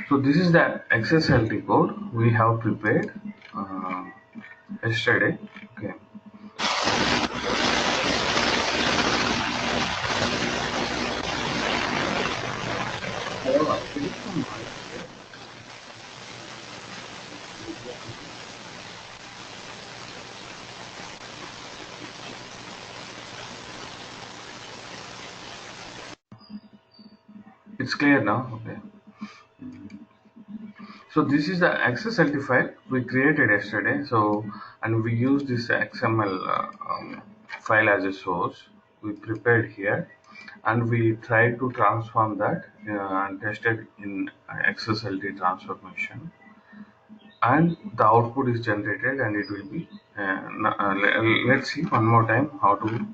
So this is the XSLT code we have prepared yesterday. Okay. It's clear now. Okay. So this is the XSLT file we created yesterday. So and we use this XML file as a source. We prepared here, and we tried to transform that and tested in XSLT transformation. And the output is generated, and it will be. Let's see one more time how to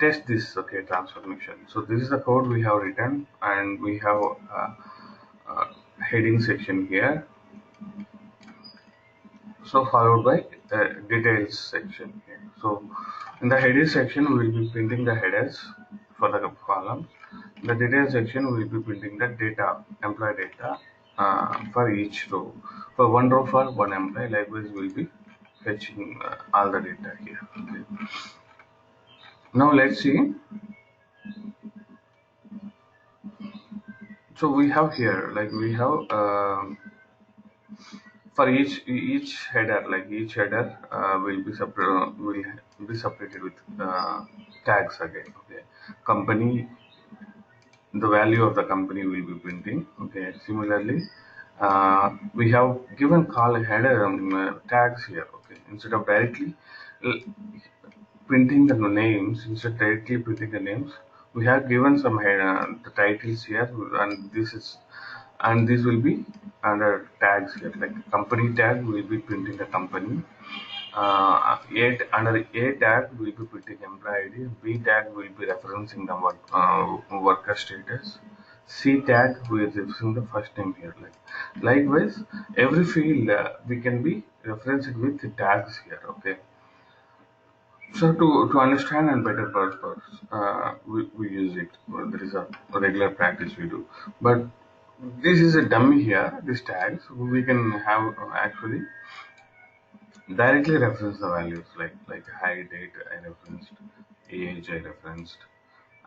test this transformation. So this is the code we have written, and we have uh, heading section here, so followed by details section here. So in the header section we will be printing the headers for the columns. In the details section we will be printing the data, employee data, for each row. For one row for one employee, likewise we will be fetching all the data here. Okay. Now let's see. So we have here, like we have for each header, like each header will be separated with tags again. Okay, company, the value of the company will be printing. Okay, similarly, we have given call header tags here. Okay, instead of directly uh, printing the names, instead directly printing the names, we have given some the titles here, and this will be under tags here. Like company tag will be printing the company. Under A tag will be printing employee ID. B tag will be referencing the worker status. C tag will be referencing the first name here. Likewise, every field we can be referencing with the tags here. Okay. So to understand and better purpose, we use it. Well, there is a regular practice we do, but this is a dummy here. This tags we can have actually directly reference the values like height, date I referenced, age I referenced,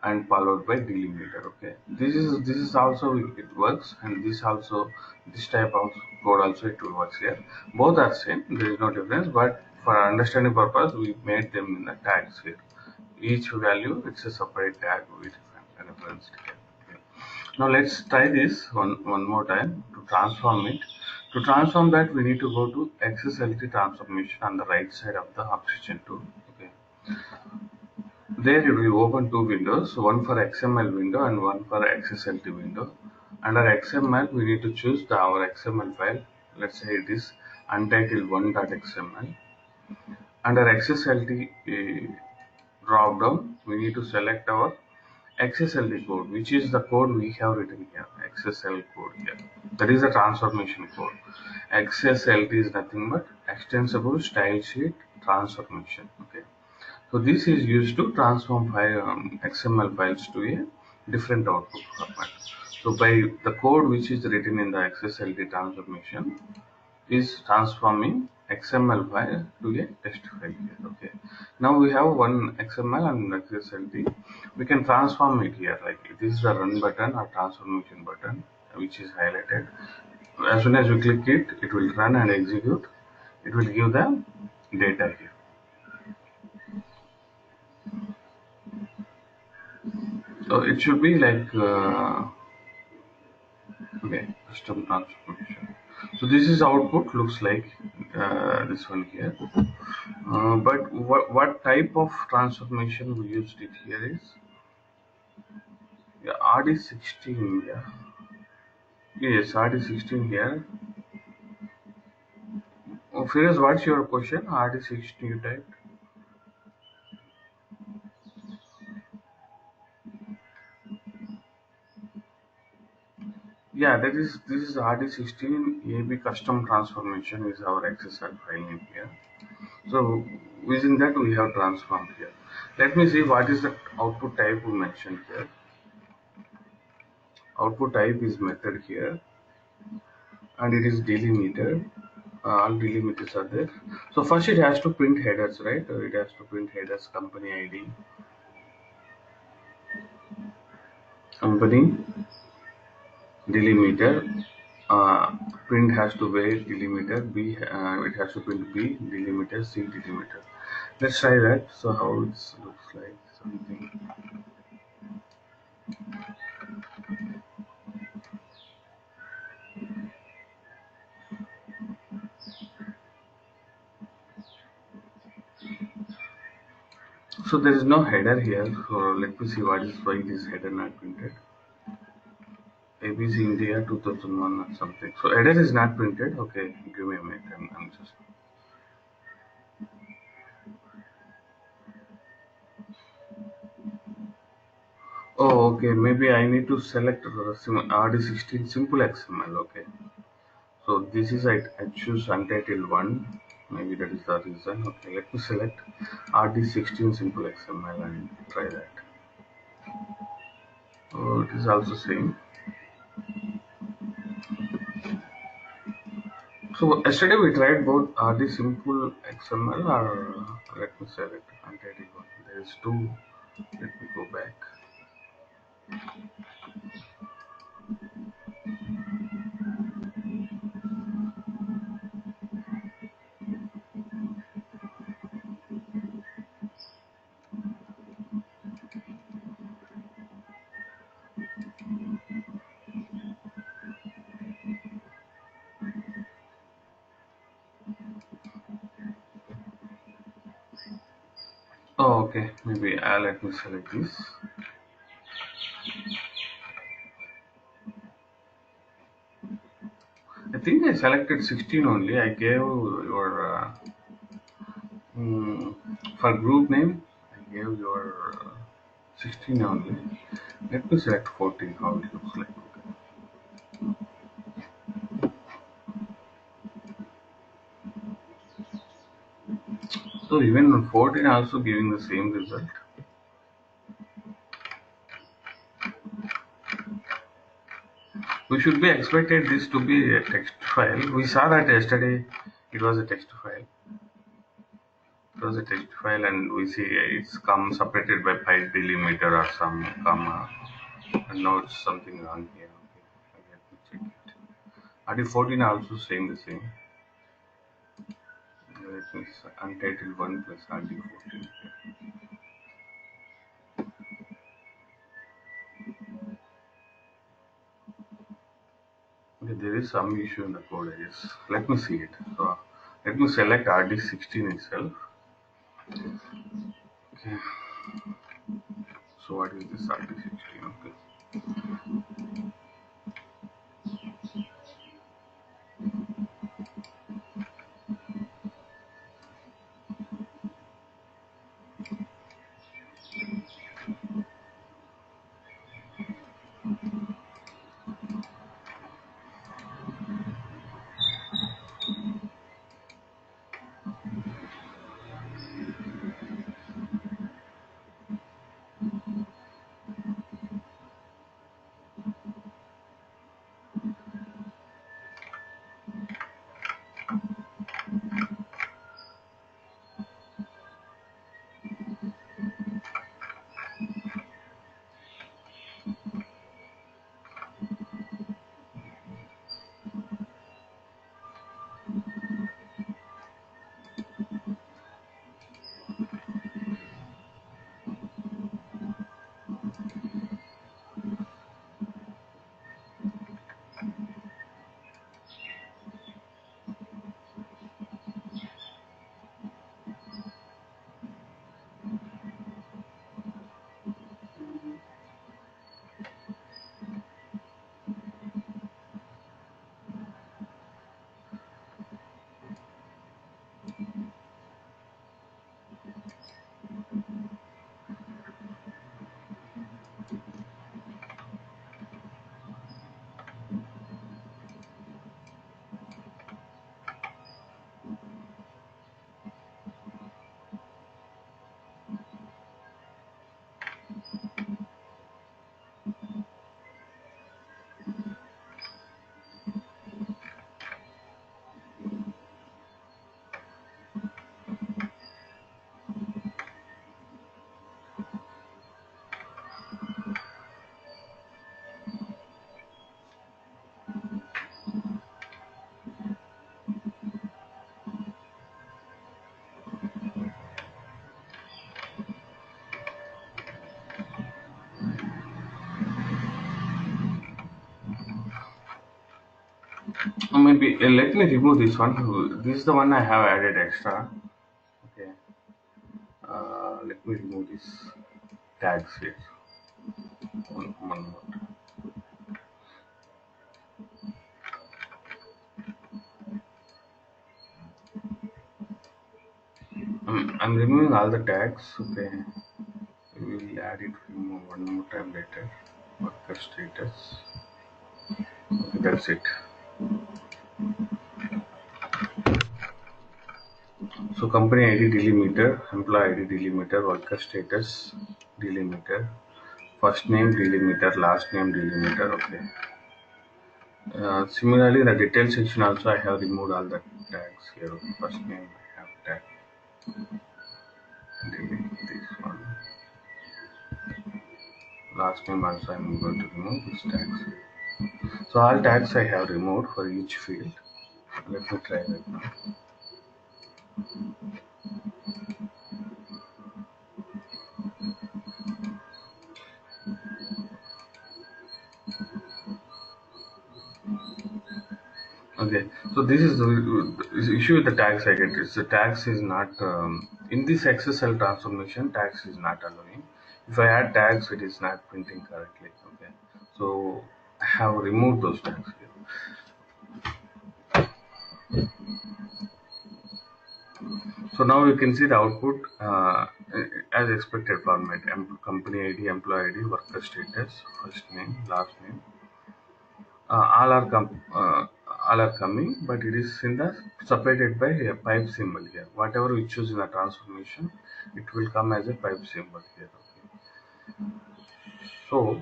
and followed by delimiter. Okay, this is also it works, and this type of code also it works here. Both are same. There is no difference, but for understanding purpose, we made them in the tags here. Each value it's a separate tag with referenced here. Okay. Now let's try this one more time to transform it. To transform that, we need to go to XSLT transformation on the right side of the oxygen tool. Okay. There it will open two windows, one for XML window and one for XSLT window. Under XML, we need to choose our XML file. Let's say it is untitled1.xml. Under XSLT drop down, we need to select our XSLT code, which is the code we have written here. XSL code here. That is the transformation code. XSLT is nothing but extensible style sheet transformation. Okay. So this is used to transform XML files to a different output format. So by the code which is written in the XSLT transformation is transforming XML file to a text file here. Okay. Now we have one XML and XSLT. We can transform it here. Like this is the run button or transformation button, which is highlighted. As soon as you click it, it will run and execute. It will give the data here. So it should be like okay, custom transformation. So this is output looks like this one here. But what type of transformation we used it here is RD16. Yeah, yes, RD16 here. Firoz, what's your question? RD16 you typed. Yeah, this is RD16 EIB custom transformation is our XSL file name here. So within that we have transformed here. Let me see what is the output type we mentioned here. Output type is method here. and it is delimited. All delimiters are there. So first it has to print headers, right? It has to print headers, company ID, company, delimiter. Print has to be delimiter. B, it has to print B, delimiter, C, delimiter. Let's try that. So how it looks like something. So there is no header here. So let me see what is why this header not printed. ABC India 2001 or something. So header is not printed. Okay, give me a minute. I'm just. Oh, okay. Maybe I need to select RD16 simple XML. Okay. So this is I choose untitled one. Maybe that is the reason. Okay. Let me select RD16 simple XML and try that. Oh, it is also same. So yesterday we tried both RD simple XML or let me select untitled one. There is two. Let me go back. Oh, okay. Maybe let me select this. I think I selected 16 only. I gave your for group name. I gave your 16 only. Let me select 14. How it looks like. Okay. So even 14 also giving the same result. We should be expected this to be a text file. We saw that yesterday. It was a text file. It was a text file, and we see it's come separated by pipe delimiter or some comma. And now it's something wrong here. Okay, let me check it. RD14 also saying the same. Let me untitled 1 plus RD14. Okay, there is some issue in the code, I guess. Let me see it. So let me select RD16 itself. Okay. So what is this RD16? Okay. Maybe let me remove this one. This is the one I have added extra. Okay. Let me remove this tags here. One more. I'm removing all the tags. Okay. We will add it one more time later. Worker status. Okay, that's it. So company ID delimiter, employee ID delimiter, worker status delimiter, first name delimiter, last name delimiter. Okay. Similarly, in the detail section also I have removed all the tags here. First name I have tag. Delete this one. Last name also I am going to remove these tags. So all tags I have removed for each field. Let me try that now. Okay, so this is the issue with the tags I get. Is the tags is not in this XSL transformation. Tags is not allowing. If I add tags, it is not printing correctly. Okay, so I have removed those tags here. So now you can see the output as expected format: company ID, employee ID, worker status, first name, last name. All are all are coming, but it is in the separated by a pipe symbol here. Whatever we choose in the transformation, it will come as a pipe symbol here. Okay. So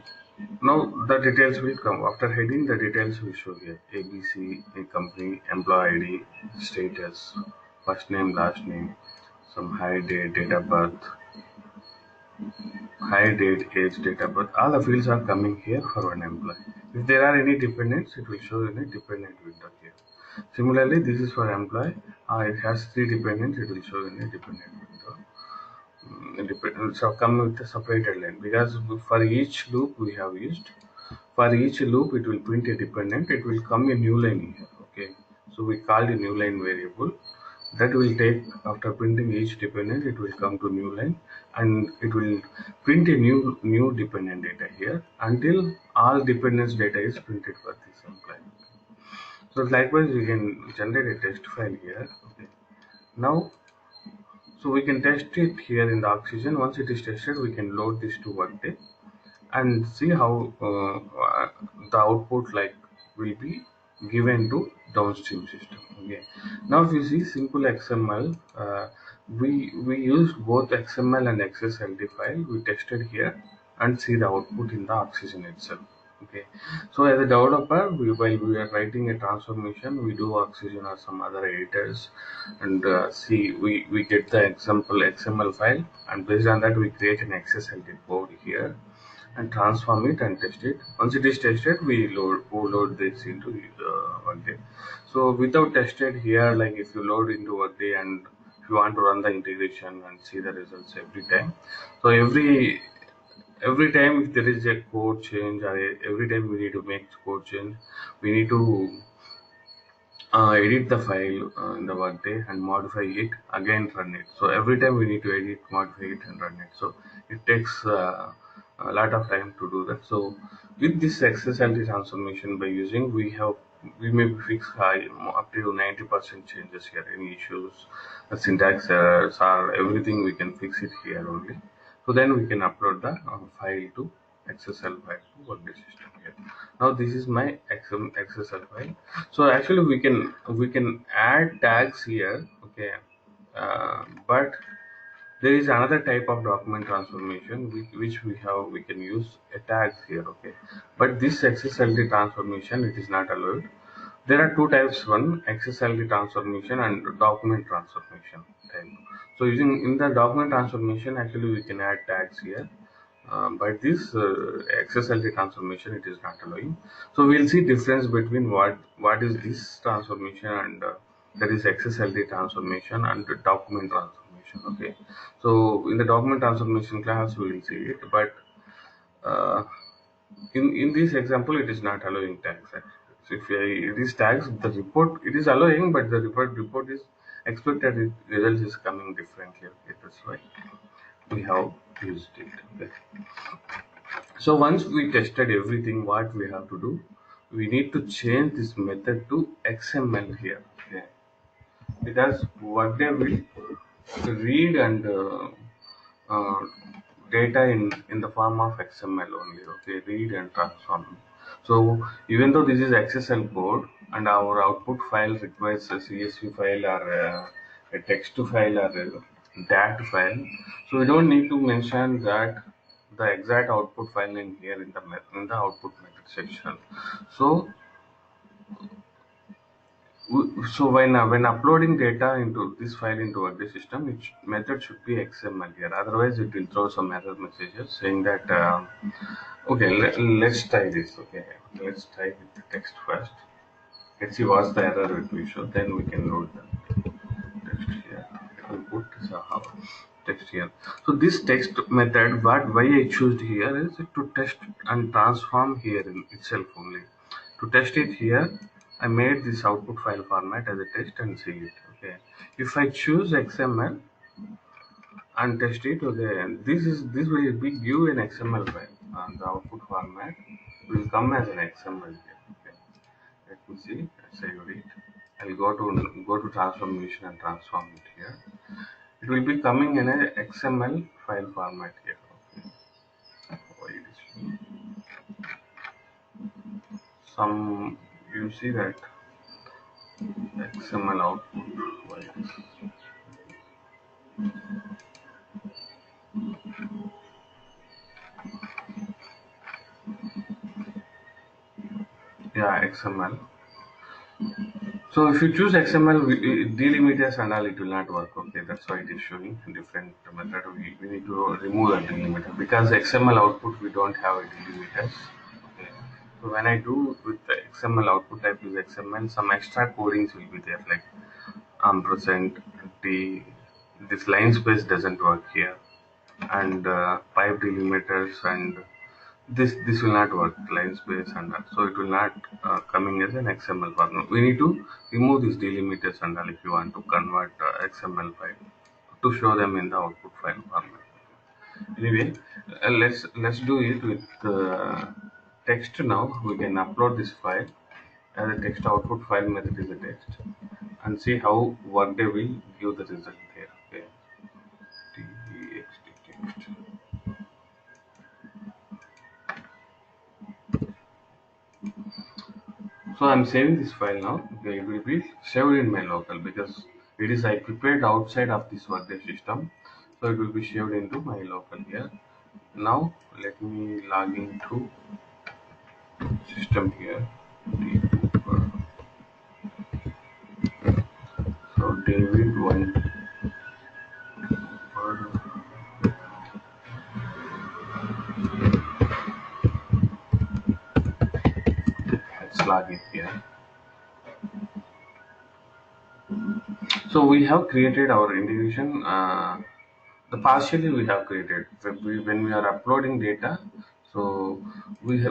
now the details will come after heading. The details will show here: ABC, a company, employee ID, status, first name, last name, some high date, date of birth, high date, age, date of birth. All the fields are coming here for one employee. If there are any dependents, it will show in a dependent window here. Similarly, this is for employee. It has three dependents. It will show in a dependent window. So come with a separated line because for each loop we have used. For each loop, it will print a dependent. It will come a new line here. Okay. So we called a new line variable. That will take after printing each dependent, it will come to new line and it will print a new dependent data here until all dependence data is printed for this employee. So likewise we can generate a test file here. Okay. Now so we can test it here in the oxygen. Once it is tested, we can load this to Workday and see how the output like will be given to downstream system. Okay. Now if you see simple XML, we used both XML and XSLT file. We tested here and see the output in the oxygen itself. Okay. So as a developer, while we are writing a transformation, we do oxygen or some other editors and see we get the example XML file, and based on that we create an XSLT code here and transform it and test it. Once it is tested, we load this into Workday. So without tested here, like if you load into Workday and if you want to run the integration and see the results every time, so every time if there is a code change or every time we need to make code change, we need to edit the file in the Workday and modify it, again run it. So every time we need to edit, modify it and run it. So it takes a lot of time to do that. So with this XSLT transformation by using, we may fix up to 90% changes here. Any issues, syntax errors or everything, we can fix it here only. So then we can upload the file to XSL file to Workday system here. Now this is my XSL file. So actually we can add tags here. Okay, but there is another type of document transformation which we can use a tag here. Okay, but this XSLT transformation, it is not allowed. There are two types: one XSLT transformation and document transformation type. So using in the document transformation, actually we can add tags here, but this XSLT transformation, it is not allowing. So we'll see difference between what is this transformation and that is XSLT transformation and the document transformation. Okay, so in the document transformation class we will see it, but uh, in this example it is not allowing tags actually. So if it is tags, the report it is allowing, but the report is expected results is coming differently. Okay, that's why we have used it. Okay. So once we tested everything, what we have to do, we need to change this method to XML here. Okay. Because Workday will read and uh, data in the form of XML only. Okay, read and transform. So even though this is XSL code and our output file requires a CSV file or a text file or a DAT file, so we don't need to mention that the exact output file in here in the output method section. So when uploading data into this file into Workday system, method should be XML here. Otherwise, it will throw some error messages saying that okay, let's try this. Okay, let's try with the text first. Let's see what's the error it will show. Then we can load the text here. It will put text here. So this text method, why I choose here is to test and transform here in itself only. To test it here, I made this output file format as a text and see it. Okay. If I choose XML and test it, okay, and this will be give an XML file and the output format will come as an XML here. Okay. Let me see. I saved it. I'll go to transformation and transform it here. It will be coming in a XML file format here. Okay. Why it is some you see that XML output. Why it is yeah XML. So if you choose XML delimiters and all, it will not work. Okay, that's why it is showing a different method. We need to remove a delimiter because XML output we don't have a delimiters. Okay. So when I do with the XML output type is XML, some extra codings will be there like ampersand the this line space doesn't work here and pipe delimiters and this will not work line space and that, so it will not coming as an XML format. We need to remove these delimiters and all if you want to convert XML file to show them in the output file format. Anyway, let's do it with text now. We can upload this file as a text output file method is a text and see how Workday will give the result here. Okay, text. So I'm saving this file now. Okay, it will be saved in my local because it is I prepared outside of this Workday system. So it will be saved into my local here. Now let me log into system here. So David one let's log in here. So we have created our integration. The partially we have created when we are uploading data. So we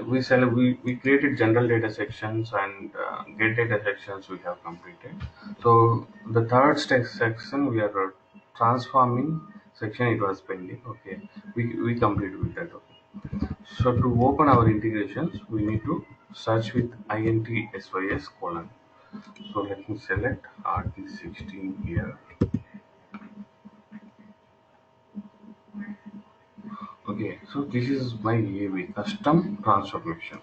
created general data sections and get data sections we have completed. So the third section we are transforming section it was pending. Okay, we completed with that. Okay. So to open our integrations, we need to search with int :sys::. So let me select RT16 here. Okay, so this is my EIB custom transformation.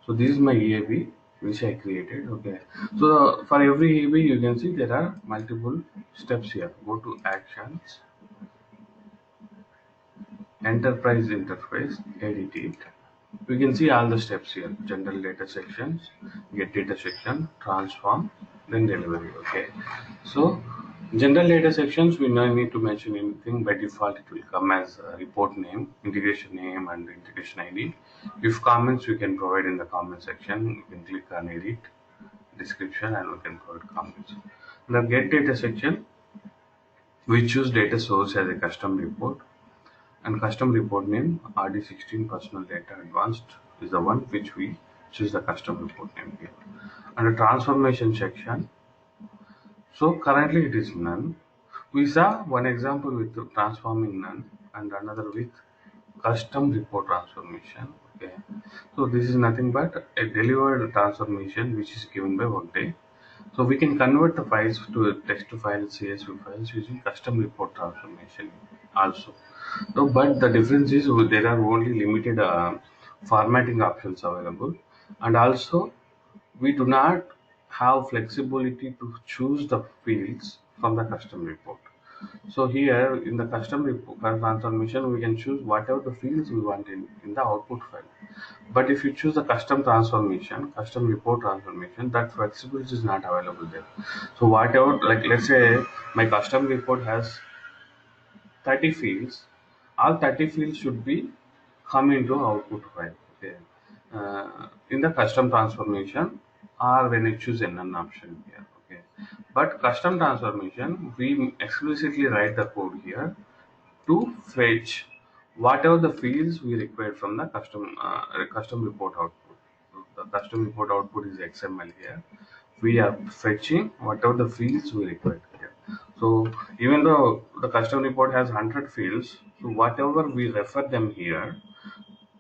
So this is my EIB which I created. Okay, so for every EIB you can see there are multiple steps here. Go to actions, enterprise interface, edit it. We can see all the steps here: general data sections, get data section, transform, then delivery. Okay, so general data sections we don't need to mention anything. By default it will come as report name, integration name and integration ID. If comments we can provide in the comment section. You can click on edit description and we can provide comments. Now get data section, we choose data source as a custom report and custom report name RD16 personal data advanced is the one which we choose the custom report name here. and the transformation section. So currently it is none. We saw one example with transforming none and another with custom report transformation. Okay, so this is nothing but a delivered transformation which is given by Workday. So we can convert the files to text to file CSV files using custom report transformation also. So, but the difference is there are only limited formatting options available, and also we do not have flexibility to choose the fields from the custom report. So here in the custom report transformation, we can choose whatever the fields we want in the output file. But if you choose the custom transformation, custom report transformation, that flexibility is not available there. So whatever, like let's say my custom report has 30 fields, all 30 fields should be come into output file. Okay. In the custom transformation or when you choose a none option here. Okay. But custom transformation, we explicitly write the code here to fetch whatever the fields we require from the custom report output. The custom report output is XML here. We are fetching whatever the fields we require here. So even though the custom report has 100 fields, so whatever we refer them here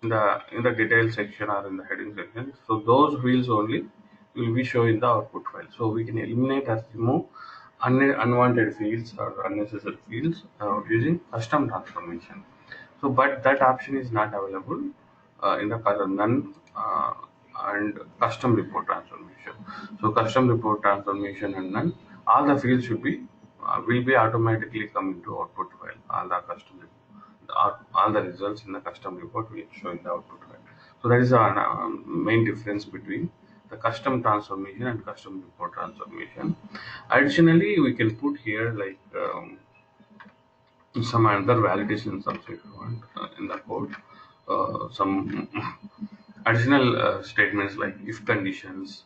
in the detail section or in the heading section, so those fields only will be shown in the output file. So we can eliminate or remove unwanted fields or unnecessary fields using custom transformation. So but that option is not available in the none and custom report transformation. So custom report transformation and none, all the fields should be will be automatically coming to output file. All the custom all the results in the custom report will show in the output file. So that is the main difference between the custom transformation and custom report transformation. Additionally, we can put here like some other validations also if you want in the code. Some additional statements like if conditions,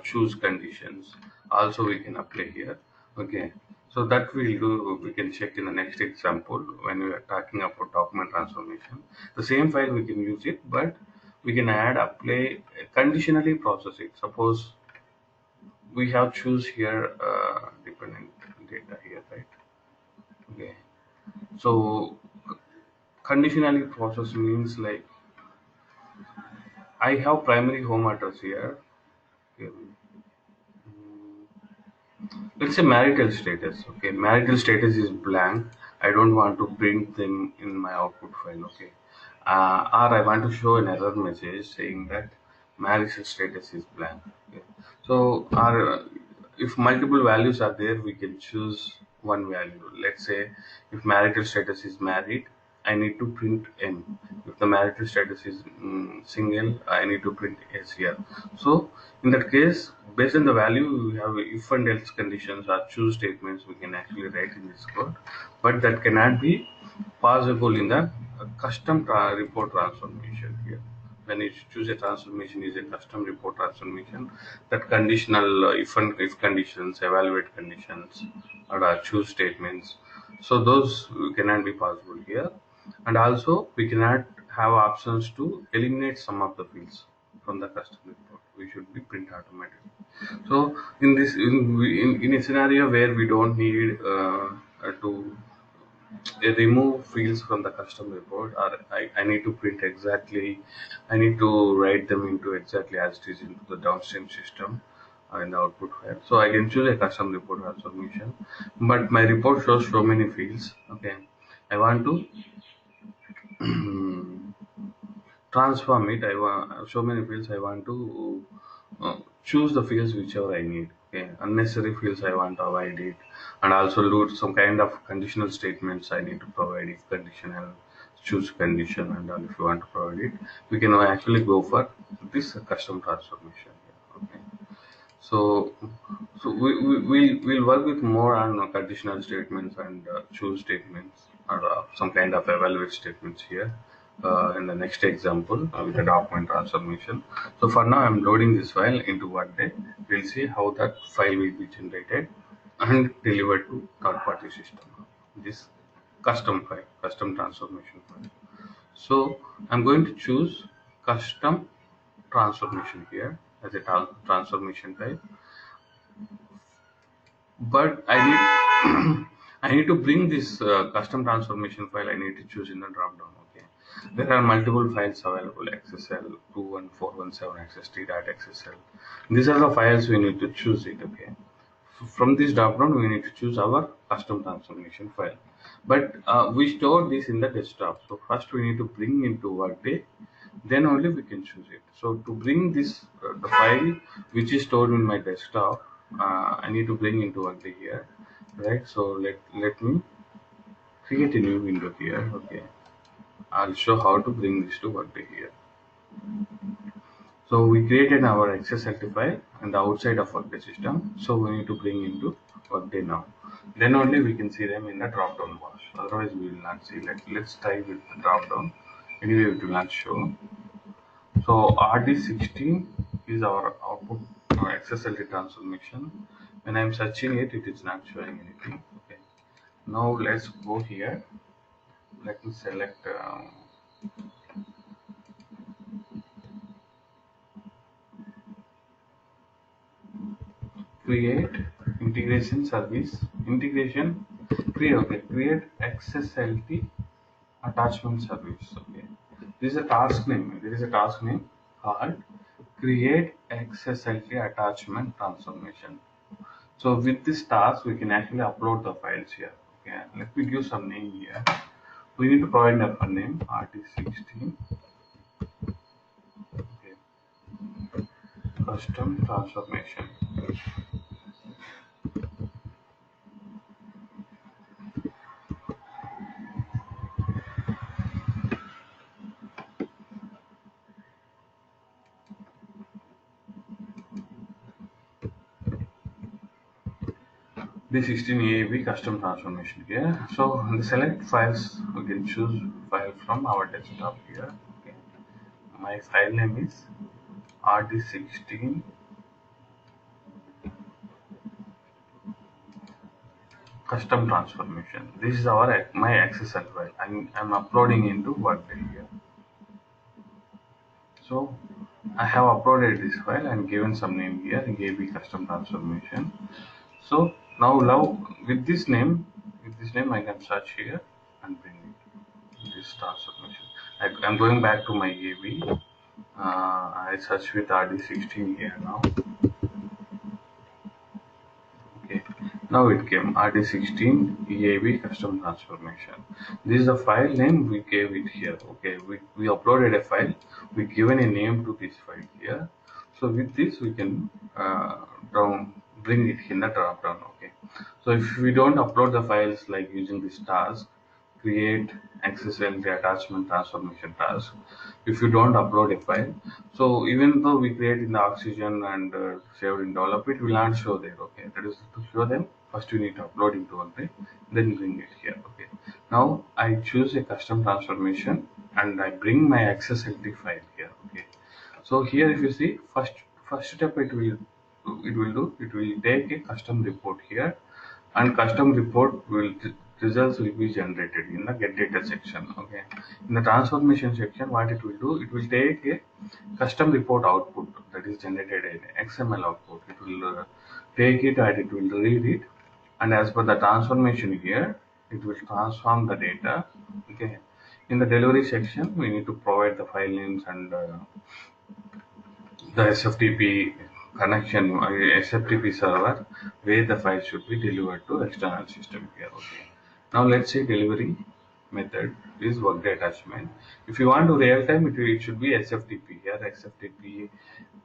choose conditions, also we can apply here. Okay, so that we'll do, we can check in the next example when we are talking about document transformation. The same file we can use it, but we can add, apply, conditionally process it. Suppose we have choose here dependent data here, right? Okay, so conditionally process means like I have primary home address here. Okay. Let's say marital status. Okay, marital status is blank. I don't want to print them in my output file. Okay, or I want to show an error message saying that marital status is blank. Okay, so if multiple values are there, we can choose one value. Let's say if marital status is married, I need to print M. If the marital status is single, I need to print S here. So in that case, based on the value, we have if and else conditions or choose statements we can actually write in this code, but that cannot be possible in the custom report transformation here. When you choose a transformation is a custom report transformation, that conditional if and if conditions, evaluate conditions, or choose statements. So those cannot be possible here, and also we cannot have options to eliminate some of the fields from the custom report. We should be print automatically. So in this in a scenario where we don't need to remove fields from the custom report, or I need to print exactly, I need to write them into exactly as it is into the downstream system in the output file. So I can choose a custom report transformation, but my report shows so many fields. Okay, I want to transform it. I want so many fields. I want to choose the fields whichever I need. Okay, unnecessary fields I want to avoid it, and also load some kind of conditional statements I need to provide if conditional, choose condition, and all if you want to provide it, we can actually go for this custom transformation. Okay, so we'll work with more on conditional statements and choose statements or some kind of evaluate statements here in the next example with the document transformation. So for now I'm loading this file into Workday. We'll see how that file will be generated and delivered to third party system. This custom file, custom transformation file. So I'm going to choose custom transformation here. as a transformation type. But I need I need to bring this custom transformation file. I need to choose in the drop down. Okay, there are multiple files available: XSL 21417, XST.XSL. These are the files we need to choose it. Okay, from this drop down we need to choose our custom transformation file. But we store this in the desktop. So first we need to bring into Workday, then only we can choose it. So to bring this the file which is stored in my desktop, I need to bring into Workday here, right? So let me create a new window here. Okay, I'll show how to bring this to Workday here. So we created our XSLT file and the outside of Workday system. So we need to bring into Workday now. Then only we can see them in the drop down box. Otherwise we will not see. Let's try with the drop down. Anyway, it will not show. So RD16 is our output XSLT transformation. When I'm searching it, it is not showing anything. Okay. Now let's go here. Let me select create integration service integration create XSLT attachment service. Okay, this is a task name. There is a task name called create XSLT attachment transformation. So with this task, we can actually upload the files here. Okay, let me give some name here. We need to provide a name RT16. Okay, custom transformation. This 16 EIB custom transformation here. So in the select files, we can choose file from our desktop here. Okay, my file name is RT16 custom transformation. This is our my XSL file. I'm uploading into Workday here. So I have uploaded this file and given some name here, EIB custom transformation. So now with this name I can search here and bring it this transformation. I'm going back to my EIB. I search with RD16 here now. Okay, now it came RD16 EIB custom transformation. This is the file name we gave it here. Okay, we uploaded a file, we given a name to this file here. So with this we can bring it in the drop down. Okay, so if we don't upload the files like using this task create XSLT attachment transformation task, if you don't upload a file, so even though we create in the Oxygen and saved in develop, it will not show there. Okay, that is to show them first you need to upload into Workday, then bring it here. Okay, now I choose a custom transformation and I bring my XSLT file here. Okay, so here if you see first step it will take a custom report here, and custom report results will be generated in the get data section. Okay, in the transformation section what it will do, it will take a custom report output that is generated in XML output. It will take it and it will read it, and as per the transformation here it will transform the data. Okay, in the delivery section we need to provide the file names and the SFTP connection, SFTP server where the file should be delivered to external system here. Okay, now let's say delivery method is Workday attachment. If you want to real time, it should be SFTP here, XFTP,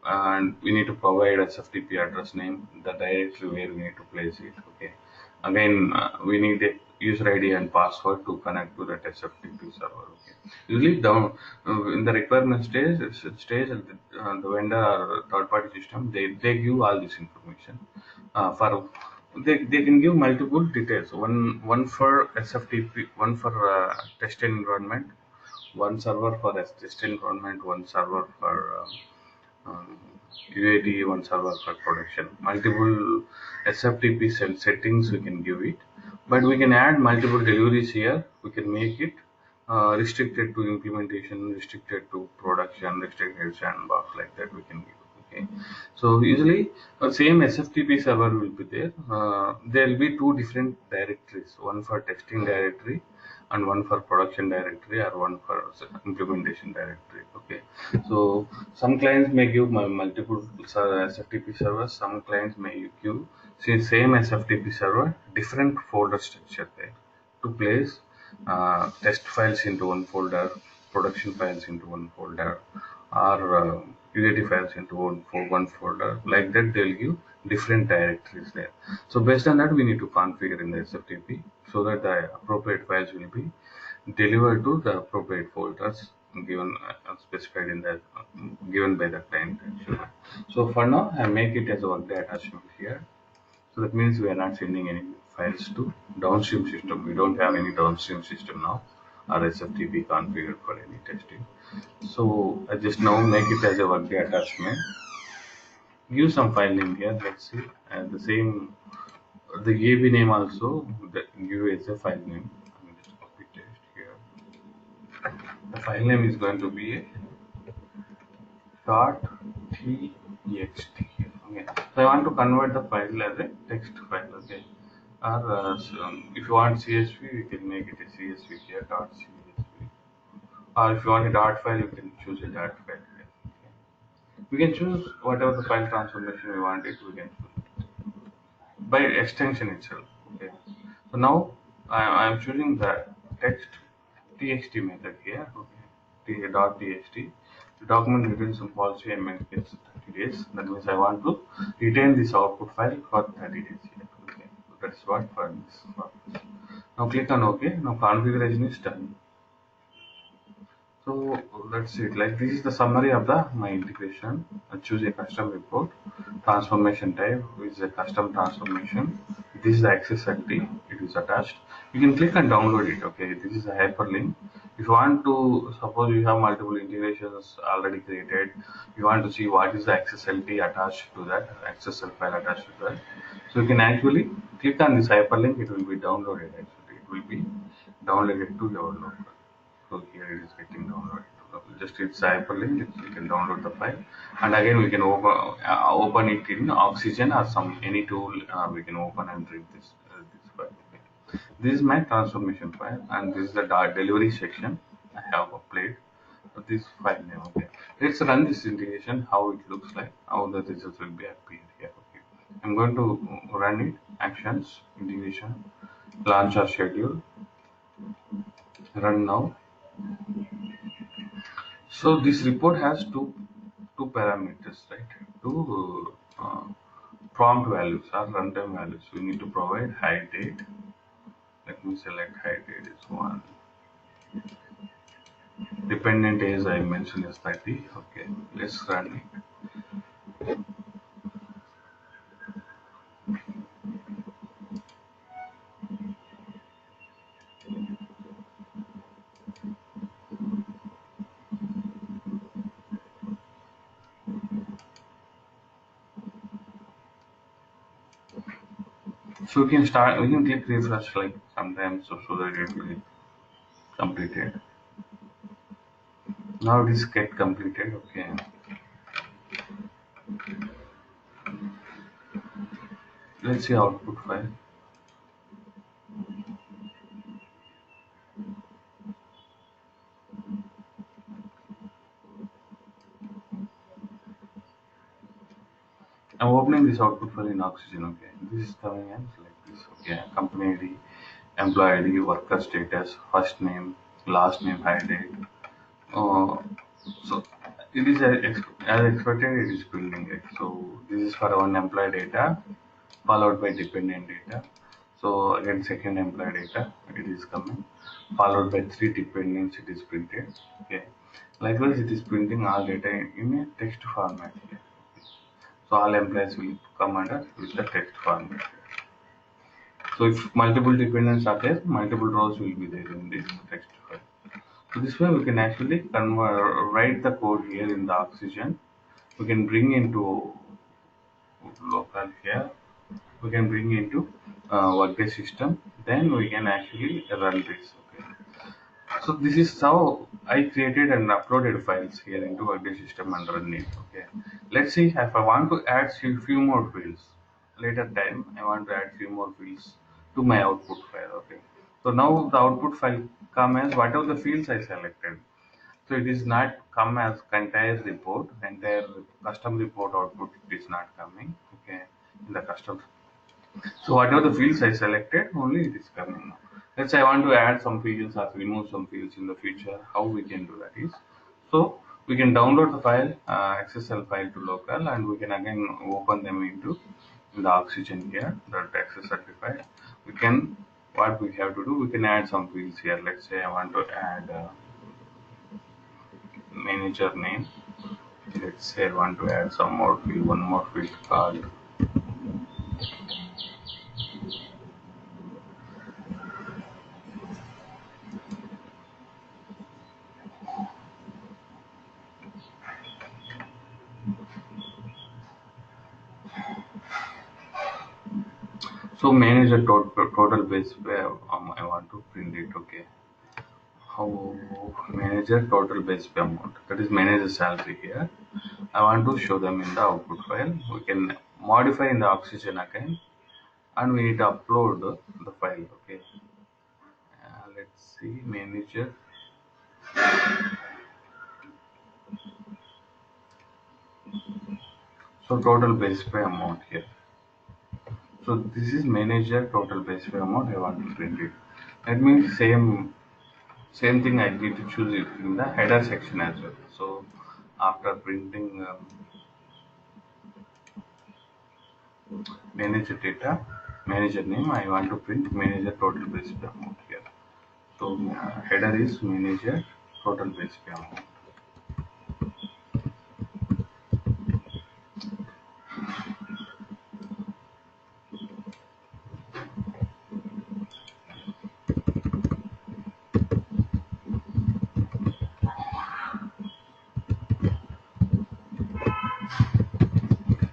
and we need to provide SFTP address name, the directory where we need to place it. Okay, again we need a user ID and password to connect to that SFTP server. Okay, usually down in the requirement stage the vendor or third party system, they give all this information. For they can give multiple details, one for SFTP, one for test environment, one server for test environment, one server for UAT, one server for production. Multiple SFTP settings we can give it, but we can add multiple deliveries here. We can make it restricted to implementation, restricted to production, restricted sandbox, like that we can give. Okay, so usually same SFTP server will be there. There will be two different directories, one for testing directory and one for production directory, or one for implementation directory. Okay, so some clients may give multiple SFTP servers, some clients may give same SFTP server, different folder structure there to place test files into one folder, production files into one folder, or UAT files into one folder. Like that, they'll give different directories there. So based on that, we need to configure in the SFTP so that the appropriate files will be delivered to the appropriate folders given specified in the given by the client. Actually. So for now, I make it as a workday attachment here. So that means we are not sending any files to downstream system. We don't have any downstream system now or SFTP configured for any testing. So I just now make it as a workday attachment. Give some file name here. Let's see. And the same, the EIB name also give as a file name. I'm just copy paste here. The file name is going to be a dot txt. Okay. So I want to convert the file as a text file. Okay. Or if you want CSV, you can make it a CSV here, dot CSV. Or if you want a dot file, you can choose a dot file here. Okay. We can choose whatever the file transformation we want it, we can choose by extension itself. Okay. So now I am choosing the text txt method here. Okay. Dot txt. The document retains some policy and gets 30 days. That means I want to retain this output file for 30 days here. Okay. So that's what for this purpose. Now click on OK. Now configuration is done. So that's it. Like this is the summary of the my integration. I choose a custom report. Transformation type is a custom transformation. This is the access ID. It is attached. You can click and download it. Okay, this is a hyperlink. If you want to, suppose you have multiple integrations already created, you want to see what is the XSLT attached to that, XSL file attached to that. So you can actually click on this hyperlink. It will be downloaded. Actually, it will be downloaded to your local. So here it is getting downloaded. Just it's hyperlink. You can download the file, and again we can open it in Oxygen or some any tool. We can open and read this file. Okay. This is my transformation file, and this is the delivery section. I have applied this file name. Okay, let's run this integration. How it looks like, how the results will be appear here. Okay, I'm going to run it. Actions, integration, launch or schedule. Run now. So this report has two parameters, right? Two prompt values or runtime values. We need to provide high date. Let me select high date is 1. Dependent age I mentioned is 30. Okay, let's run it. So we can start. We can click refresh like sometimes so that it will be completed. Now it is get completed. Okay. Let's see output file. I'm opening this output file in Oxygen. Okay, this is coming in like this. Okay, company ID, employee ID, worker status, first name, last name, high date. Uh, so it is as expected. It is building it. So this is for one employee data, followed by dependent data. So again, second employee data. It is coming, followed by 3 dependents. It is printed. Okay. Likewise, it is printing all data in a text format here. So all employees will come under with the text format. So if multiple dependents are there, multiple rows will be there in this text file. So this way we can actually write the code here in the Oxygen. We can bring into local here. We can bring into workday system. Then we can actually run this. Okay. So this is how I created and uploaded files here into Workday system and run it. Okay. Let's see if I want to add few more fields. Later time I want to add few more fields to my output file. Okay. So now the output file come as whatever the fields I selected. So it is not come as entire report, entire custom report output. It is not coming. Okay. In the custom. So whatever the fields I selected, only it is coming now. Let's say I want to add some fields or remove some fields in the future. How we can do that is, so we can download the file, XSL file to local, and we can again open them into in the Oxygen here, that XSL file. We can, what we have to do, we can add some fields here. Let's say I want to add manager name. Let's say I want to add some more field, one more field called so manager total base where I want to print it. Okay, how manager total base pay amount, that is manager salary here. I want to show them in the output file. We can modify in the Oxygen again, and we need to upload the file. Okay, let's see manager. So total base pay amount here. So this is manager total base pay amount. I want to print it. That means same thing I need to choose it in the header section as well. So after printing manager data, manager name, I want to print manager total base pay amount here. So header is manager total base pay amount.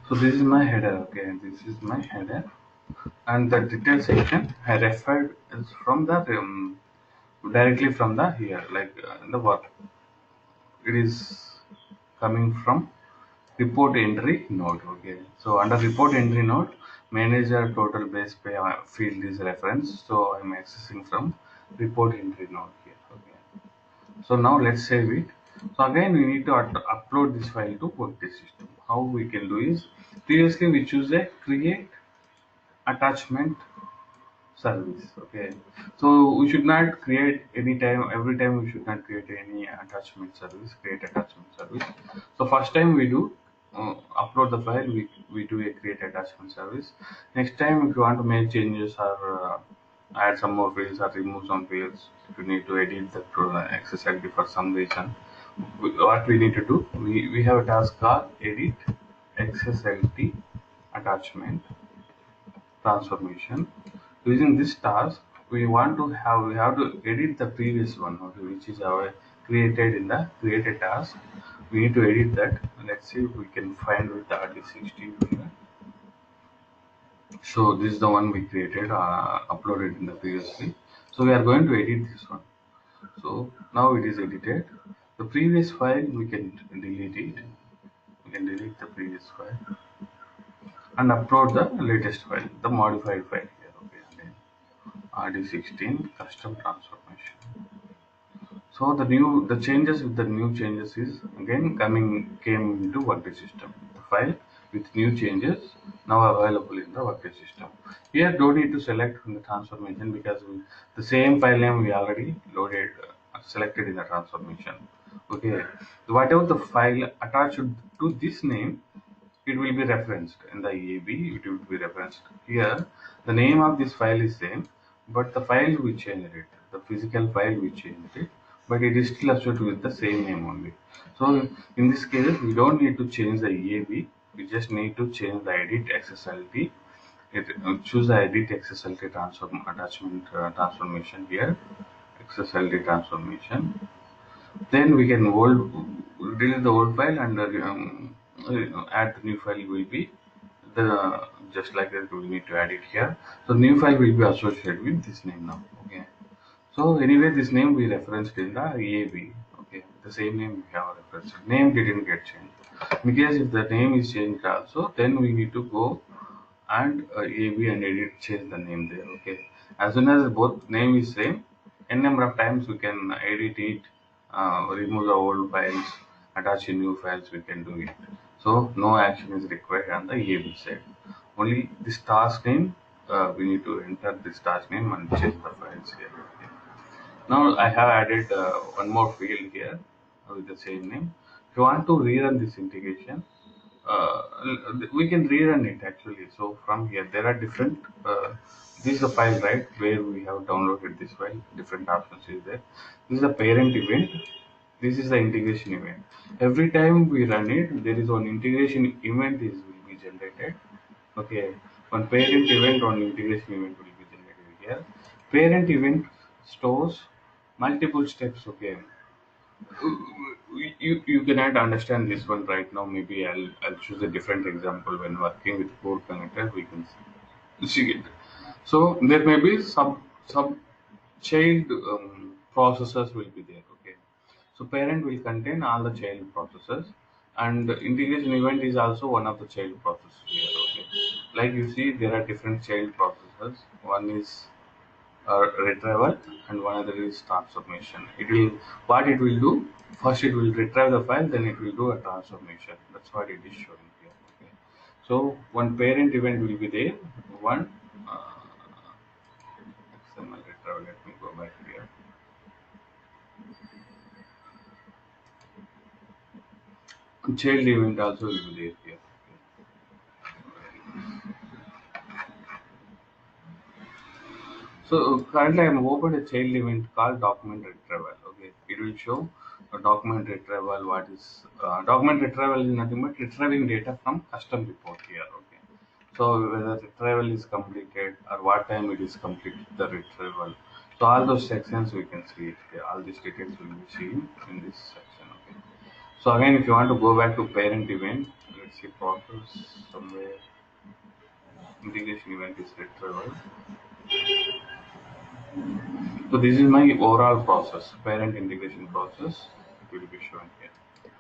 So this is my header. Okay, this is my header, and the detail section I referred is from the directly from the here, like the work. It is coming from report entry node. Okay, so under report entry node, manager total base pay field is reference. So I'm accessing from report entry node here. Okay, so now let's save it. So again we need to upload this file to Workday system. How we can do is, previously we choose a create attachment service. Okay, so we should not create anytime, every time we should not create any attachment service, create attachment service. So first time we do upload the file, we do a create attachment service. Next time if you want to make changes or add some more fields or remove some fields, if you need to edit the XSLT for some reason, what we need to do, we have a task called edit XSLT attachment transformation. Using this task, we have to edit the previous one, okay, which is our created in the created task. We need to edit that. Let's see if we can find with the RD16 here. So this is the one we created, uploaded in the previously. So we are going to edit this one. So now it is edited. The previous file we can delete it. We can delete the previous file and upload the latest file, the modified file here. Okay, again RD16 custom transformation. So the changes with the new changes is again came into Workday system. The file with new changes now available in the Workday system. Here don't need to select from the transformation because the same file name we already loaded, selected in the transformation. Okay, whatever the file attached to this name, it will be referenced in the EIB. It will be referenced here. The name of this file is same, but the file we changed it. The physical file we changed it, but it is still associated with the same name only. So in this case, we don't need to change the EIB. We just need to change the edit XSLT. Choose the edit XSLT transform attachment transformation here. XSLT transformation. Then we can delete the old file and add the new file will be the just like that we need to add it here. So new file will be associated with this name now. Okay, So anyway, this name we referenced in the EAB. Okay, the same name we have referenced. Name didn't get changed. Because if the name is changed also, then we need to go and EAB and edit change the name there. Okay, as soon as both name is same, n number of times we can edit it, remove the old files, attach a new files. We can do it. So no action is required on the EAB side. Only this task name, we need to enter this task name and change the files here. Okay. Now I have added one more field here with the same name. If you want to rerun this integration, uh, we can rerun it actually. So from here, there are different. This is the file, right, where we have downloaded this file. Different options is there. This is the parent event. This is the integration event. Every time we run it, there is one integration event is will be generated. Okay, one parent event, one integration event will be generated here. Parent event stores multiple steps. Okay, you cannot understand this one right now. Maybe I'll choose a different example. When working with core connector, we can see it. So there may be some child processes will be there. Okay, so parent will contain all the child processes, and the integration event is also one of the child processes here. Okay, like you see, there are different child processes. One is retrieval and one other is transformation. It will, what it will do, first it will retrieve the file, then it will do a transformation. That's what it is showing here. Okay, so one parent event will be there, one XML retrieval. Let me go back here. Child event also will be there here. So currently I'm open a child event called document retrieval. Okay, it will show a document retrieval. What is document retrieval is nothing but retrieving data from custom report here. Okay, so whether retrieval is completed or what time it is completed the retrieval. So all those sections we can see it here. All these details will be seen in this section. Okay. So again, if you want to go back to parent event, let's see process somewhere. Integration event is retrieval. So this is my overall process, parent integration process. It will be shown here.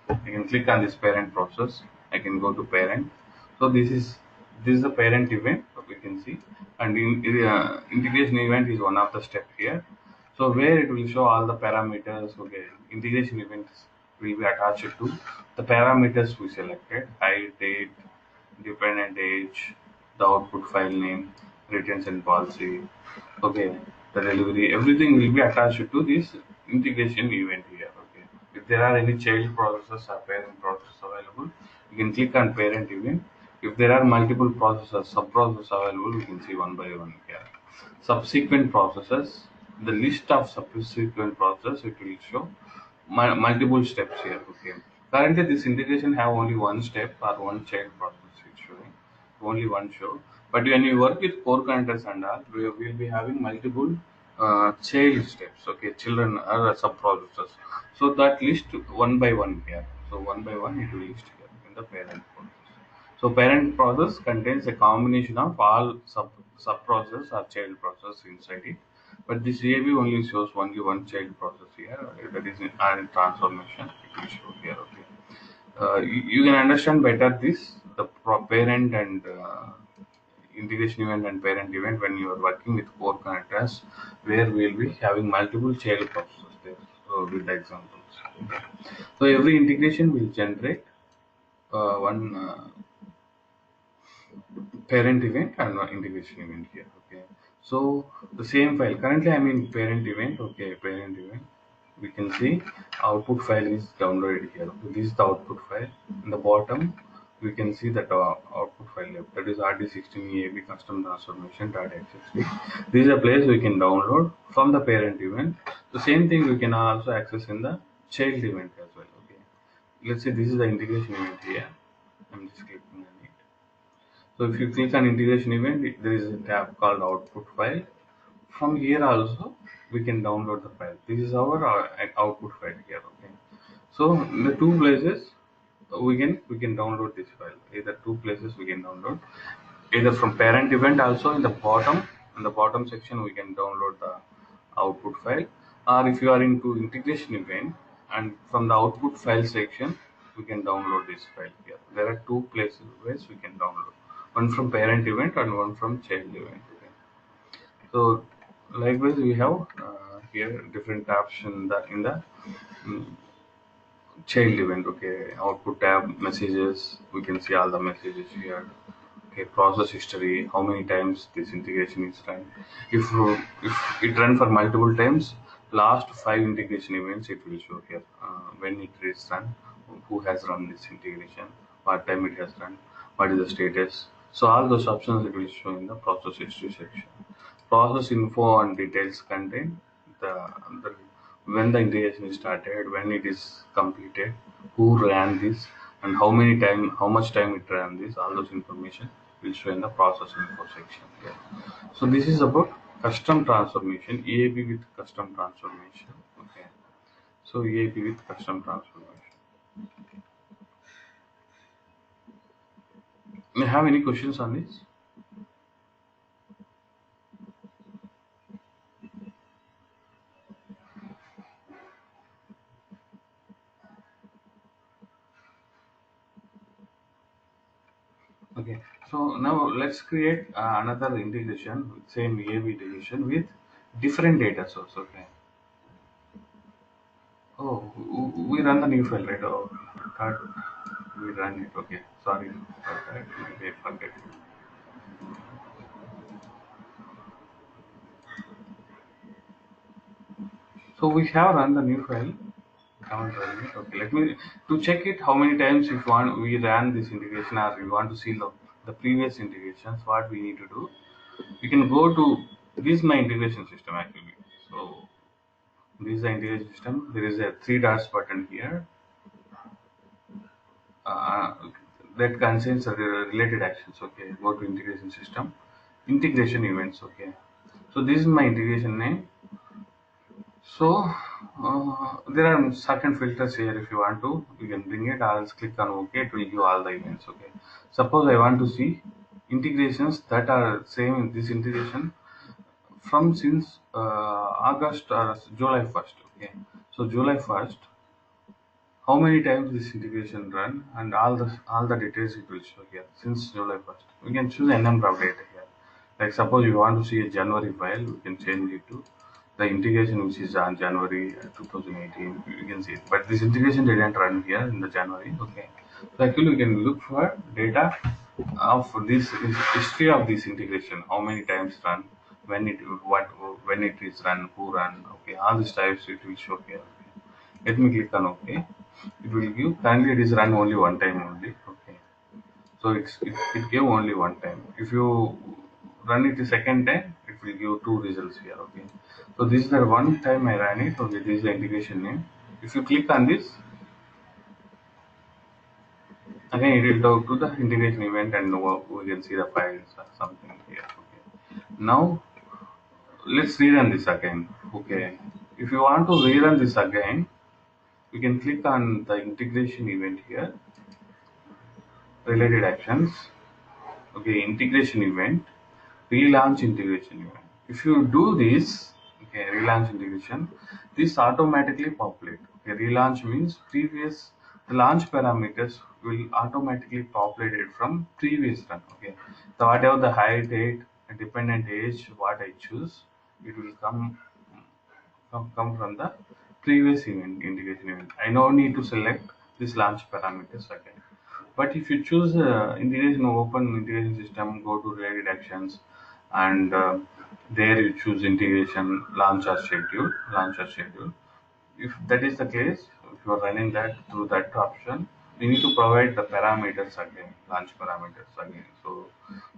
I can click on this parent process. I can go to parent. So this is the parent event we can see, and integration event is one of the step here. So where it will show all the parameters. Okay, integration events will be attached to the parameters we selected: height, date, dependent age, the output file name, retention policy. Okay, the delivery, everything will be attached to this integration event here. Okay, if there are any child processes or parent processes available, you can click on parent event. If there are multiple processes, sub processes available, we can see one by one here. Subsequent processes, the list of subsequent processes, it will show multiple steps here. Okay, currently this integration have only one step or one child process it's showing, only one show. But when you work with core connectors and all, we will be having multiple child steps. Okay, children are sub processes. So that list one by one here. So one by one it will list here in the parent process. So parent process contains a combination of all sub process or child process inside it. But this EAB only shows only one child process here. That is in transformation. It will show here. Okay. You can understand better this the parent and integration event and parent event when you are working with core connectors, where we will be having multiple child processes there. So with the examples. Okay. So every integration will generate one parent event and one integration event here. Okay, so the same file, currently I'm in parent event. Okay, parent event, we can see output file is downloaded here. Okay, this is the output file. In the bottom we can see that output file left, that is rd16 eab custom transformation.xxt. This is a place we can download from the parent event. The same thing we can also access in the child event as well. Okay, let's say this is the integration event here. I'm just clicking on it. So if you click on integration event, there is a tab called output file. From here also we can download the file. This is our output file here. Okay. So in the two places we can download this file. Either two places we can download. Either from parent event also in the bottom section we can download the output file, or if you are into integration event, and from the output file section we can download this file here. There are two places where we can download, one from parent event and one from child event. Okay. So likewise we have here different tabs in the mm, child event. Okay, output tab, messages, we can see all the messages here. Okay, process history, how many times this integration is run. If it run for multiple times, last 5 integration events it will show here, when it is run, who has run this integration, what time it has run, what is the status. So all those options it will show in the process history section. Process info and details contain the when the integration is started, when it is completed, who ran this, and how much time it ran this. All those information will show in the process info section. Yeah. So this is about custom transformation, EIB with custom transformation. Okay. So EIB with custom transformation. May I have any questions on this? Okay, so now let's create another integration with same EAB integration with different data source. Okay. Oh, we run the new file, right? Oh, third, we run it. Okay, sorry for that. Maybe I forget. So we have run the new file. Haven't run it. Okay, let me to check it. How many times if want we ran this integration, or we want to see the previous integrations, what we need to do? We can go to this is my integration system actually. So this is the integration system. There is a three dots button here, uh, that contains the related actions. Okay, go to integration system, integration events. Okay, so this is my integration name. So there are certain filters here. If you want to, you can bring it. I'll just click on OK. It will give all the events. Okay, suppose I want to see integrations that are same in this integration from since August or July 1st. Okay, so July 1st, how many times this integration run, and all the details it will show here since July 1st. We can choose n number of data here. Like suppose you want to see a January file, we can change it to the integration which is on January 2018. You can see it, but this integration didn't run here in the January. Okay, so actually we can look for data of this history of this integration. How many times run, when it what when it is run, who run. Okay, all these types it will show here. Let me click on OK. It will give, currently it is run only one time only. Okay. So it gave only one time. If you run it the second time, it will give two results here. Okay. So this is the one time I ran it. Okay, this is the integration name. If you click on this, again it will go to the integration event, and we can see the files or something here. Okay. Now let's rerun this again. Okay. If you want to rerun this again, we can click on the integration event here, related actions. Okay, integration event, relaunch integration event. If you do this, okay, relaunch integration, this automatically populate. Okay, relaunch means previous, the launch parameters will automatically populate it from previous run. Okay, so whatever the height, date, dependent age, what I choose, it will come from the previous event, integration event. I no need to select this launch parameters again. But if you choose integration open integration system, go to related actions, and there you choose integration launch or schedule. If that is the case, if you are running that through that option, you need to provide the parameters again, launch parameters again. So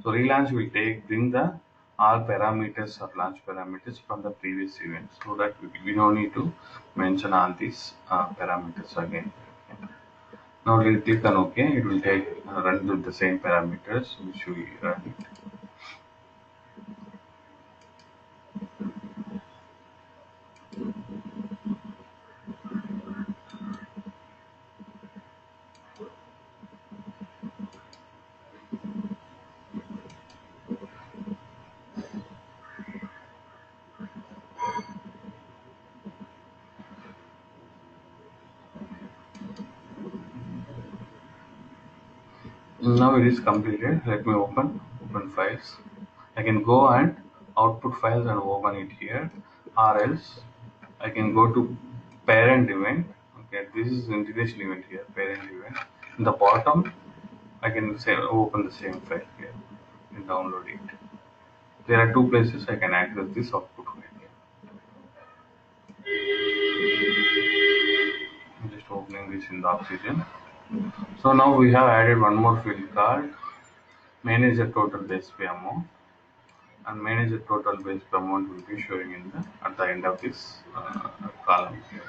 relaunch will bring the all parameters or launch parameters from the previous event, so that we don't need to mention all these parameters again. Now we'll click on OK. It will take run with the same parameters which we run it. Now it is completed. Let me open files. I can go and output files and open it here, or else I can go to parent event. Okay, this is integration event here, parent event. In the bottom, I can say open the same file here and download it. There are two places I can access this output file here. I'm just opening this in the Oxygen. So now we have added one more field called manage the total base pay amount, and manage the total base pay amount will be showing in the at the end of this column here.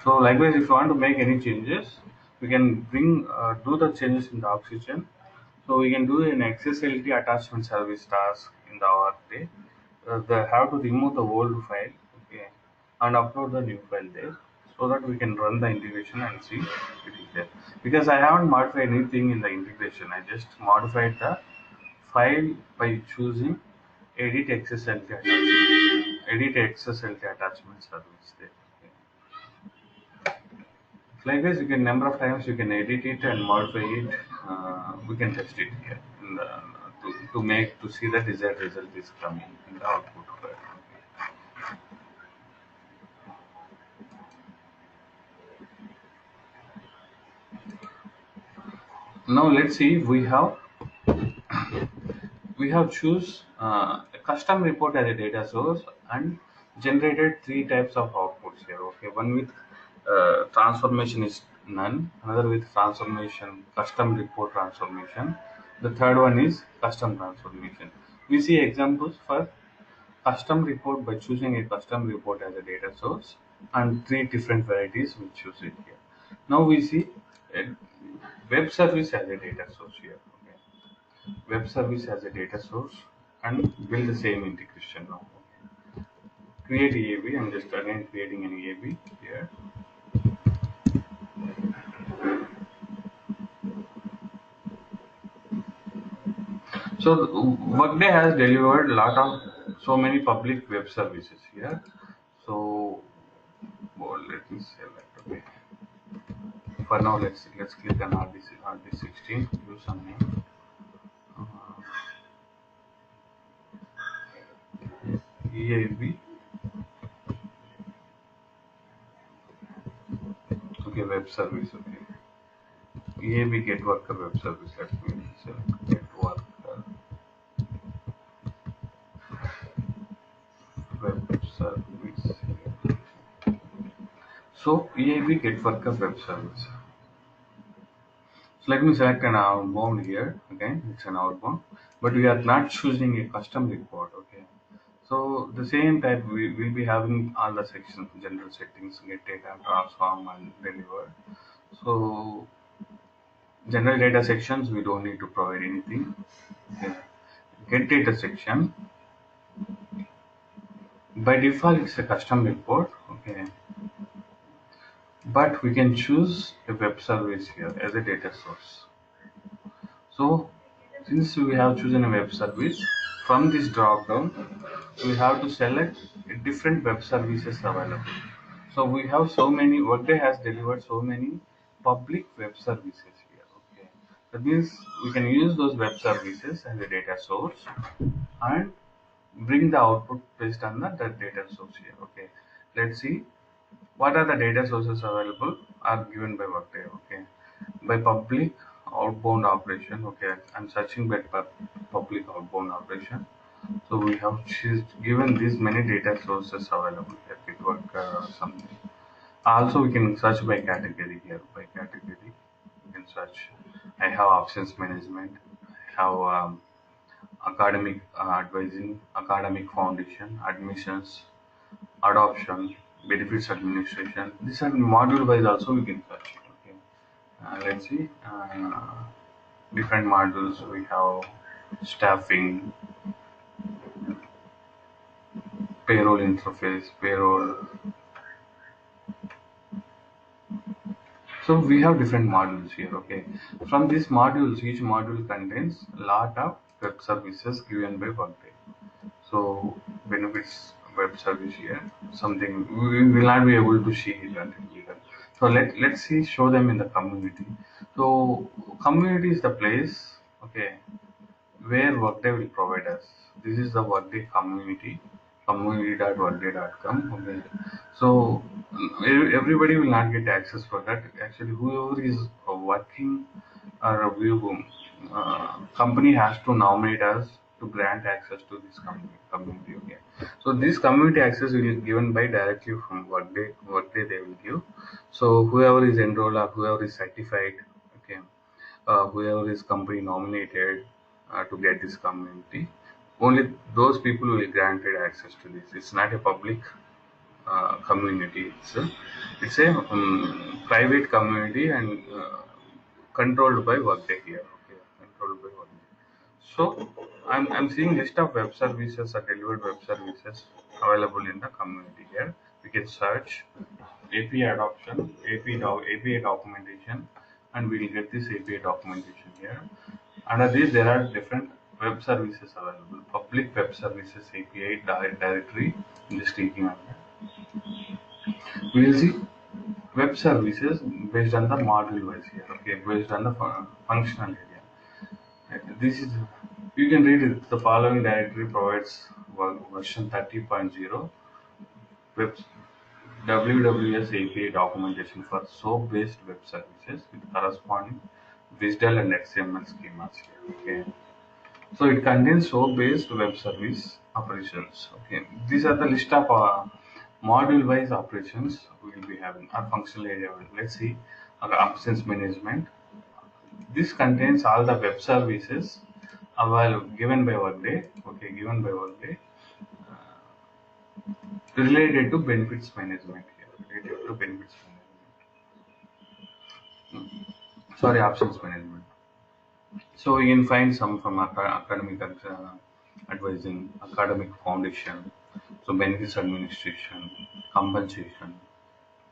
So likewise, if you want to make any changes, we can do the changes in the Oxygen. So we can do an XSLT attachment service task in the workday. They have to remove the old file, okay, and upload the new file there, so that we can run the integration and see it is there. Because I haven't modified anything in the integration, I just modified the file by choosing edit XSLT attachment service there. Okay. Likewise, you can number of times you can edit it and modify it. We can test it here to see the desired result is coming in the output file. Now let's see. We have choose a custom report as a data source and generated three types of outputs here. Okay, one with transformation is none, another with transformation custom report transformation, the third one is custom transformation. We see examples for custom report by choosing a custom report as a data source, and three different varieties we choose it here. Now we see a web service as a data source here. Okay, web service as a data source and build the same integration now. Create EIB. I'm just again creating an EIB here. So Workday has delivered so many public web services here. So let me select. Okay. For now, let's click on RD 16. Use some name. EIB. Okay, web service. Okay. EIB get worker web service. Let me select get worker web service. So EIB get worker web service. So let me select an outbound here. Again, it's an outbound, but we are not choosing a custom report. Okay. So the same type we will be having all the sections, general settings, get data, transform, and deliver. So general data sections we don't need to provide anything. Okay. Get data section by default it's a custom report. Okay, but we can choose a web service here as a data source. So since we have chosen a web service, from this drop down we have to select different web services available. So we have so many, Workday has delivered so many public web services here. Okay, that means we can use those web services as a data source and bring the output based on the data source here. Okay, let's see what are the data sources available are given by Workday. Okay, by public outbound operation. Okay, I'm searching by public outbound operation. So we have given these many data sources available here, Bitworker or something. Also, we can search by category here. By category, we can search. I have options management. I have academic advising, academic foundation, admissions, adoption, benefits administration. These are module wise also we can search. Okay, let's see. Different modules we have staffing, payroll interface, payroll. So we have different modules here. Okay, from these modules, each module contains a lot of web services given by Workday. So benefits web service here, something we will not be able to see it until we have. So let's see, show them in the community. So community is the place, okay, where Workday will provide us. This is the Workday community, community.workday.com. Okay, so everybody will not get access for that. Actually, whoever is working or who company has to nominate us to grant access to this community. Okay, so this community access will be given by directly from Workday. Workday they will give. So whoever is enrolled or whoever is certified, okay, whoever is company nominated to get this community, only those people will be granted access to this. It's not a public community. It's a private community and controlled by Workday here. Okay, controlled by Workday. So I'm seeing list of web services or delivered web services available in the community here. We can search API adoption, API documentation, and we will get this API documentation here. Under this, there are different web services available. Public web services API directory. Just clicking on that. We will see web services based on the module wise here. Okay, based on the functional area. This is, you can read it. The following directory provides version 30.0 web WWS API documentation for SOAP-based web services with corresponding WSDL and XML schemas here. Okay, so it contains SOAP-based web service operations. Okay, these are the list of module-wise operations we will be having. Our functional area. Let's see, our absence management. This contains all the web services available given by Workday. Okay, given by Workday related to benefits management here. Related to benefits management. Sorry, options management. So you can find some from academic advising, academic foundation, so benefits administration, compensation,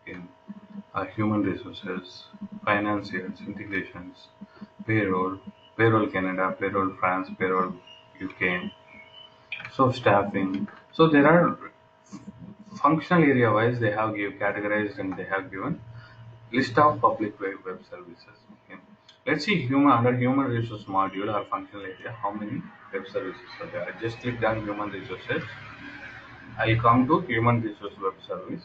okay, human resources, financials, integrations, payroll, payroll Canada, payroll France, payroll UK, so staffing. So there are functional area wise they have give categorized and they have given list of public web services. Okay. Let's see human under human resource module or functional area how many web services are there. I just clicked on human resources. I'll come to human resource web service.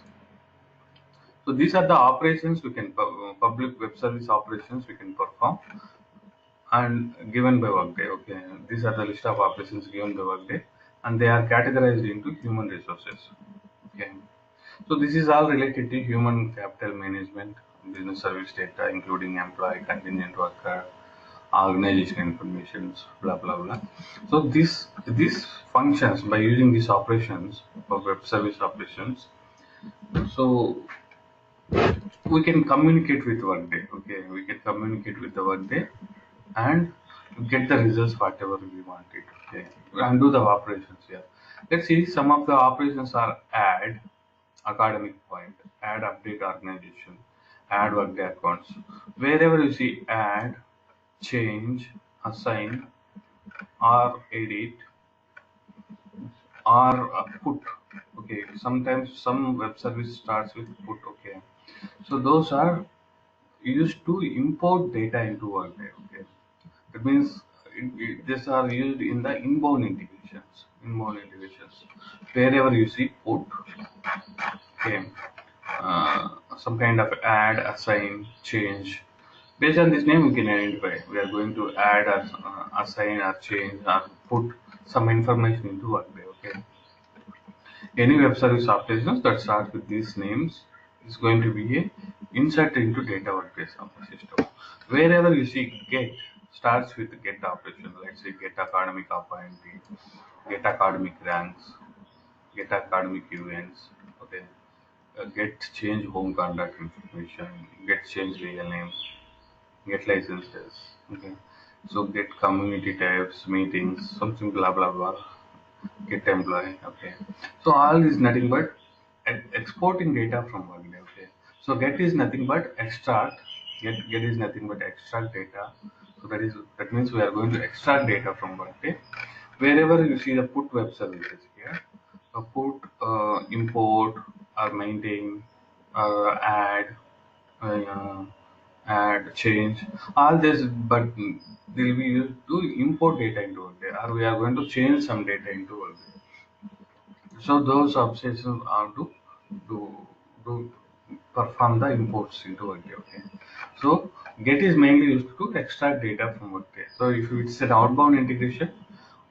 So these are the operations we can public web service operations we can perform and given by Workday. Okay, these are the list of operations given by Workday and they are categorized into human resources. Okay, so this is all related to human capital management, business service data, including employee, contingent worker, organization information, blah blah blah. So these functions by using these operations of web service operations, so we can communicate with Workday. Okay, we can communicate with the Workday and get the results whatever we wanted. Okay, and do the operations here. Let's see some of the operations are add academic point, add update organization, add Workday accounts. Wherever you see add, change, assign, or edit, or put. Okay, sometimes some web service starts with put. Okay, so those are used to import data into Workday. Okay, that means these are used in the inbound integrations. Inbound integrations. Wherever you see put, okay, some kind of add, assign, change. Based on this name, we can identify. We are going to add, or assign, or change, or put some information into Workday. Okay. Any web service applications that start with these names is going to be a insert into data Workday system. Wherever you see get starts with get operation. Let's say get academic appointee, get academic ranks, get academic events. Okay, get change home contact information, get change legal name, get licenses. Okay, so get community types, meetings, something blah blah blah. Get employee. Okay, so all is nothing but exporting data from Workday. Okay, so get is nothing but extract. Get is nothing but extract data. So that means we are going to extract data from Workday. Wherever you see the put web services here, put, import, or maintain, add, add, change, all this, but they'll be used to import data into Workday, or we are going to change some data into Workday. So those obsessions are to do, do perform the imports into Workday. Okay. So get is mainly used to extract data from Workday. So if it's an outbound integration,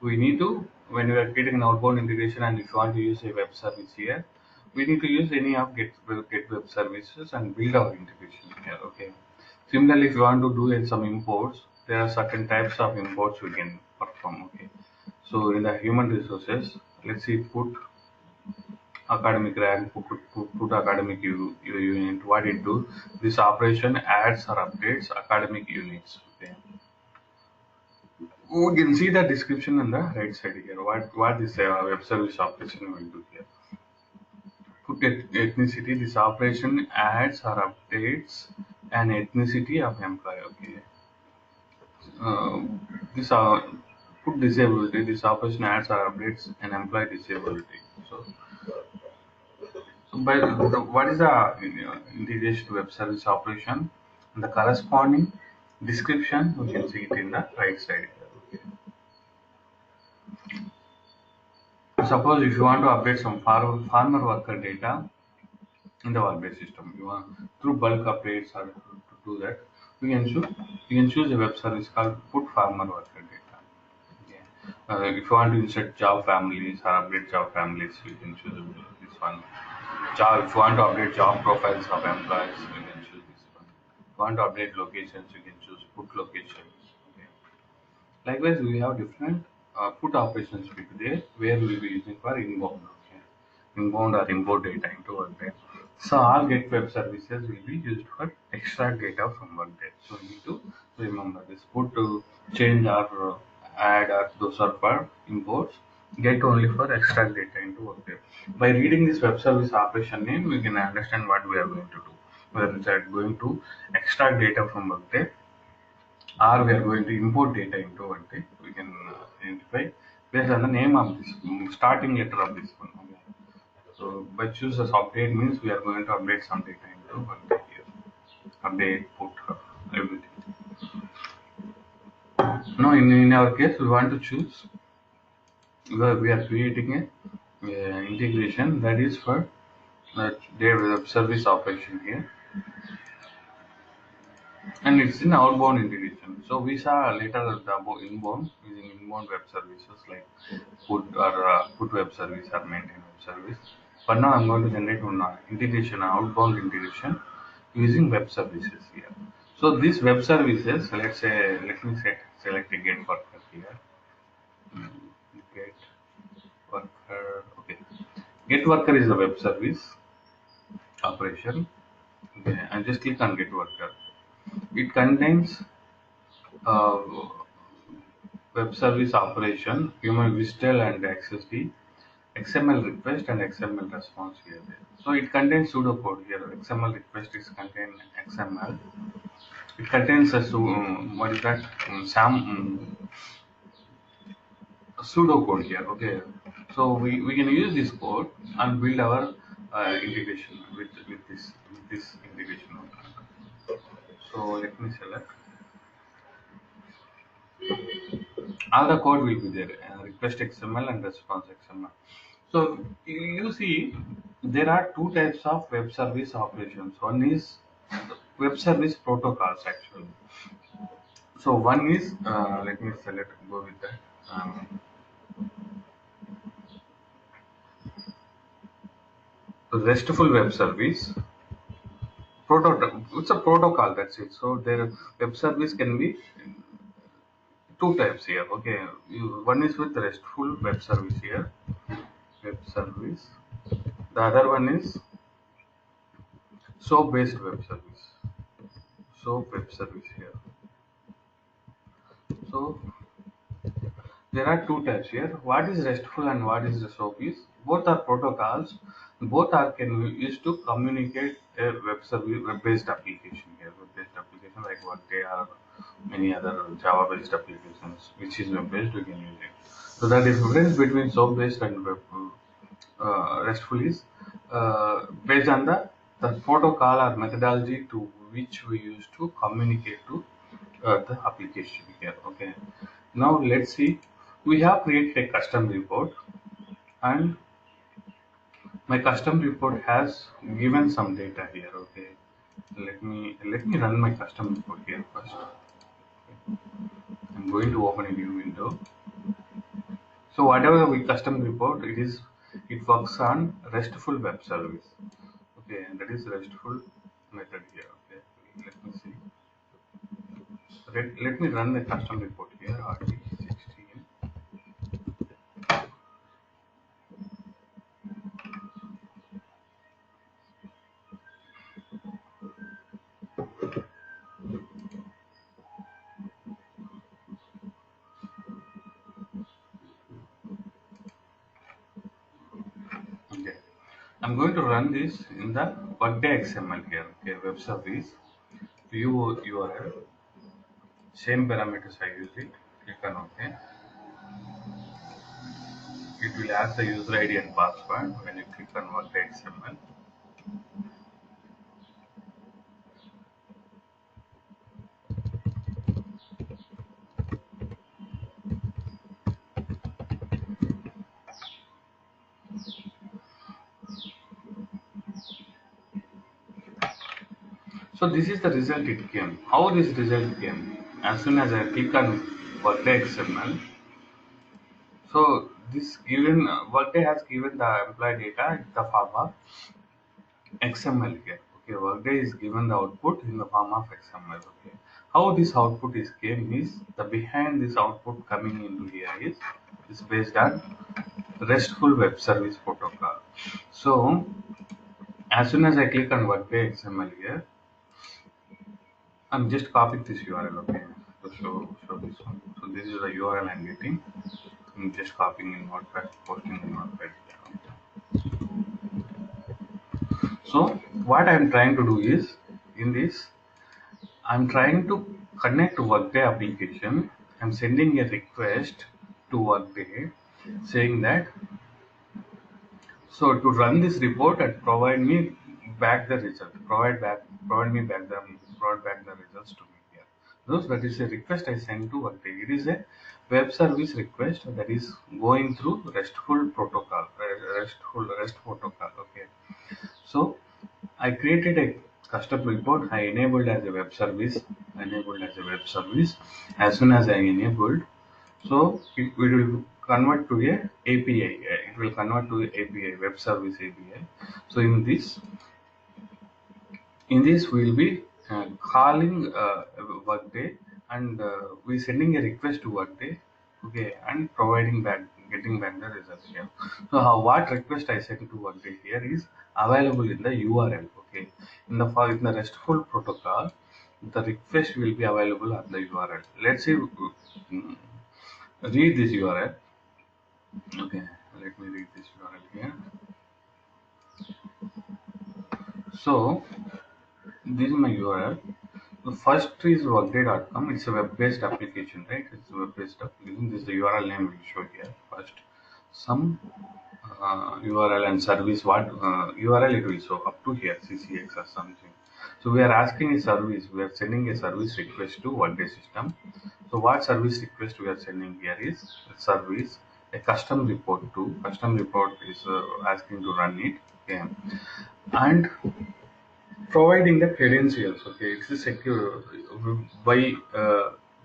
we need to, when we are creating an outbound integration and if you want to use a web service here, we need to use any of get web services and build our integration here. Okay. Similarly, if you want to do some imports, there are certain types of imports we can perform. Okay. So in the human resources, let's see, put academic rank, put academic unit. What it do? This operation adds or updates academic units. Okay. We can see the description on the right side here. What this web service operation will do here? Put ethnicity. This operation adds or updates an ethnicity of employee. Okay. This put disability. This operation adds or updates an employee disability. So by what is the integration web service operation? And the corresponding description we can see it in the right side here. Okay. Suppose if you want to update some farmer worker data in the Workday system, you want through bulk updates or to do that, we can choose a web service called put farmer worker data. Okay. If you want to insert job families or update job families, you can choose this one. Job, if you want to update job profiles of employees, you can choose this one. If you want to update locations, you can choose put locations. Okay. Likewise, we have different put operations with there where we will be using for inbound. Okay. Inbound or import data into Workday. So all get web services will be used for extract data from Workday. So you need to remember this. Put to change or add or those are for imports. Get only for extract data into Workday. By reading this web service operation name, we can understand what we are going to do. Whether it's going to extract data from Workday or we are going to import data into Workday, we can identify based on the name of this starting letter of this one. Okay. So by choose as update means we are going to update some data into Workday here. Update, put, everything. Now in our case, we want to choose where we are creating a integration that is for their web service operation here, and it's in outbound integration. So we saw later the inbound using inbound web services like put web service or maintain web service. But now I'm going to generate one integration, outbound integration using web services here. So these web services, let's say, let me select a get worker here. Get worker. Okay. Get worker is a web service operation. Okay, and just click on get worker. It contains uh, web service operation, human visitor and access the XML request and XML response here. So it contains pseudocode here. XML request is contain XML. It contains a what is that? Pseudocode here. Okay, so we can use this code and build our integration with this integration. So let me select. All the code will be there, request XML and response XML. So you see there are two types of web service operations. One is web service protocols actually. So one is let me select, go with that. RESTful web service protocol, it's a protocol, that's it. So their web service can be two types here. Okay, one is with RESTful web service here, web service. The other one is SOAP based web service. SOAP web service here. So there are two types here. What is RESTful and what is the SOAP is? Both are protocols. Both are can be used to communicate a web service, web-based application here. Web-based application like Workday or many other Java-based applications, which is web-based, we can use it. So the difference between SOAP-based and RESTful is based on the protocol or methodology to which we use to communicate to the application here. Okay, now let's see. We have created a custom report, and my custom report has given some data here. Okay, let me run my custom report here first. I'm going to open a new window. So whatever we custom report, it works on RESTful web service. Okay, and that is RESTful method here. Okay, let me see. Let me run the custom report here. RT16. Okay, I'm going to run this in the Workday XML here. Okay, web service view URL, same parameters I use it. Click on OK. It will ask the user ID and password when you click on Workday XML. So this is the result it came. How this result came? As soon as I click on Workday XML, so this given Workday has given the employee data in the form of XML here. Okay, Workday is given the output in the form of XML. Okay, how this output is came is the behind this output coming into here is based on RESTful web service protocol. So as soon as I click on Workday XML here, I'm just copying this URL. Okay, to show this one. So this is the URL I'm getting. I'm just copying in Notepad, posting in Notepad. So what I'm trying to do is in this, I'm trying to connect to Workday application. I'm sending a request to Workday saying that so to run this report and provide me back the result, provide back the results to me here. Those that is a request I send to Workday. It is a web service request that is going through RESTful protocol, REST protocol. Okay, so I created a custom report. I enabled as a web service. Enabled as a web service. As soon as I enabled, so it will convert to a API. It will convert to a API, web service API. So in this we will be calling Workday, and we sending a request to Workday. Okay, and getting back the results here. So what request I sent to Workday here is available in the URL. Okay, in the RESTful protocol, the request will be available on the URL. Let's see. Read this URL. Okay, let me read this URL here. So this is my URL. The first is workday.com. It's a web-based application, right? It's a web-based application. This is the URL name will show here first. Some URL and service. What URL it will show up to here, CCX or something. So we are asking a service. We are sending a service request to Workday system. So what service request we are sending here is a service, a custom report to. Custom report is asking to run it. Okay, and providing the credentials. Okay, it's a secure by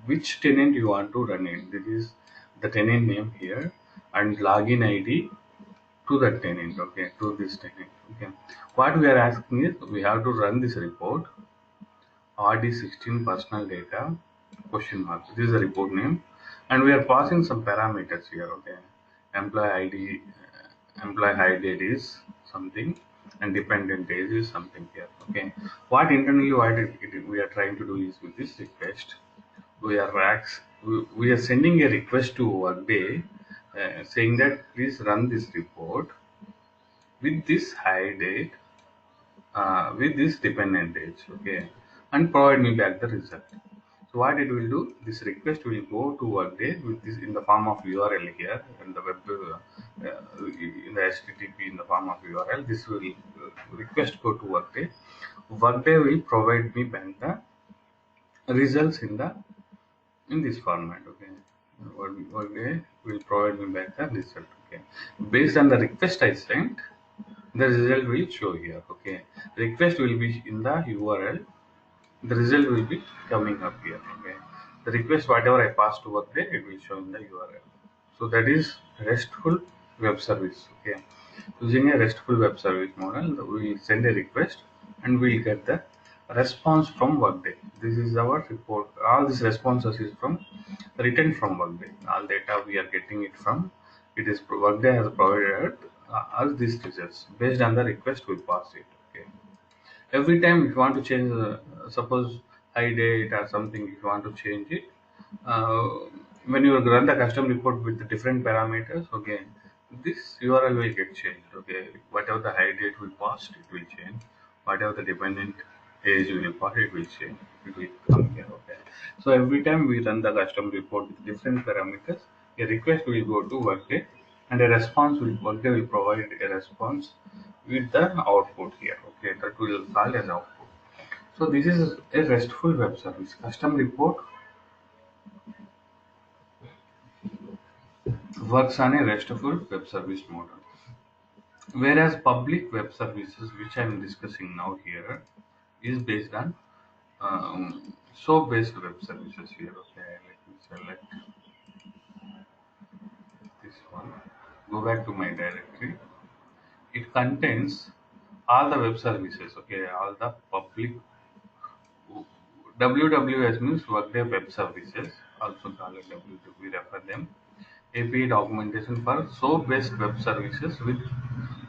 which tenant you want to run it. This is the tenant name here and login ID to that tenant. Okay, to this tenant. Okay, what we are asking is we have to run this report RD16 personal data question mark. This is the report name, and we are passing some parameters here. Okay, employee ID, employee hire date is something, and dependent age is something here. Okay, we are trying to do is with this request, we are sending a request to Workday saying that please run this report with this hire date with this dependent age, okay, and provide me back the result. So what it will do, this request will go to Workday with this in the form of URL here and the web in the HTTP in the form of URL. This will request go to Workday. Workday will provide me back the results in this format. Okay, Workday will provide me back the result. Okay, based on the request I sent, the result will show here. Okay, request will be in the URL, the result will be coming up here. Okay, the request whatever I pass to Workday, it will show in the URL. So that is RESTful web service. Okay, using a RESTful web service model, we send a request and we'll get the response from Workday. This is our report. All these responses is from written from Workday. All data we are getting it from. It is Workday has provided us these results. Based on the request, we pass it. Okay. Every time if you want to change, suppose high date or something, if you want to change it, uh, when you run the custom report with the different parameters, okay, this URL will get changed. Okay, whatever the high date we passed, it will change. Whatever the dependent age we will pass, it will change. It will come here. Okay, so every time we run the custom report with different parameters, a request will go to Workday, and a response will Workday will provide a response with the output here. Okay, that will call as output. So this is a RESTful web service. Custom report works on a RESTful web service model. Whereas public web services, which I am discussing now here, is based on SOAP-based web services here. Okay, let me select this one. Go back to my directory. It contains all the web services. Okay, all the public WWS means Workday Web Services, also called WW. We refer them. API documentation for SOAP-based web services with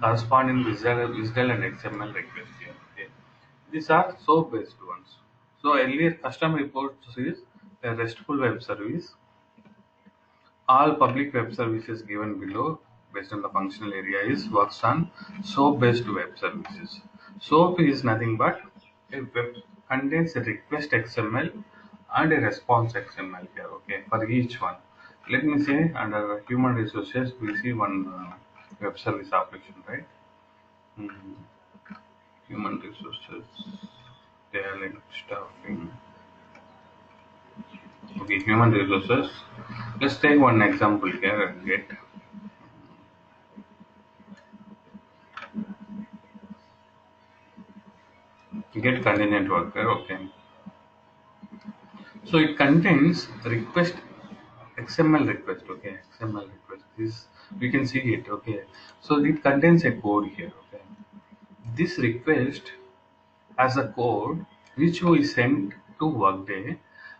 corresponding visual and XML requests here. Okay. These are SOAP-based ones. So earlier custom reports is a RESTful web service. All public web services given below based on the functional area is works on SOAP-based web services. SOAP is nothing but a web contains a request XML and a response XML here. Okay, for each one. Let me say under human resources we see one web service application, right? Mhm. Human resources, talent, staffing. Okay, human resources. Let's take one example here and get contingent worker. Okay, so it contains request XML request. Okay, XML request. This we can see it. Okay, so it contains a code here. Okay, this request has a code which we send to Workday,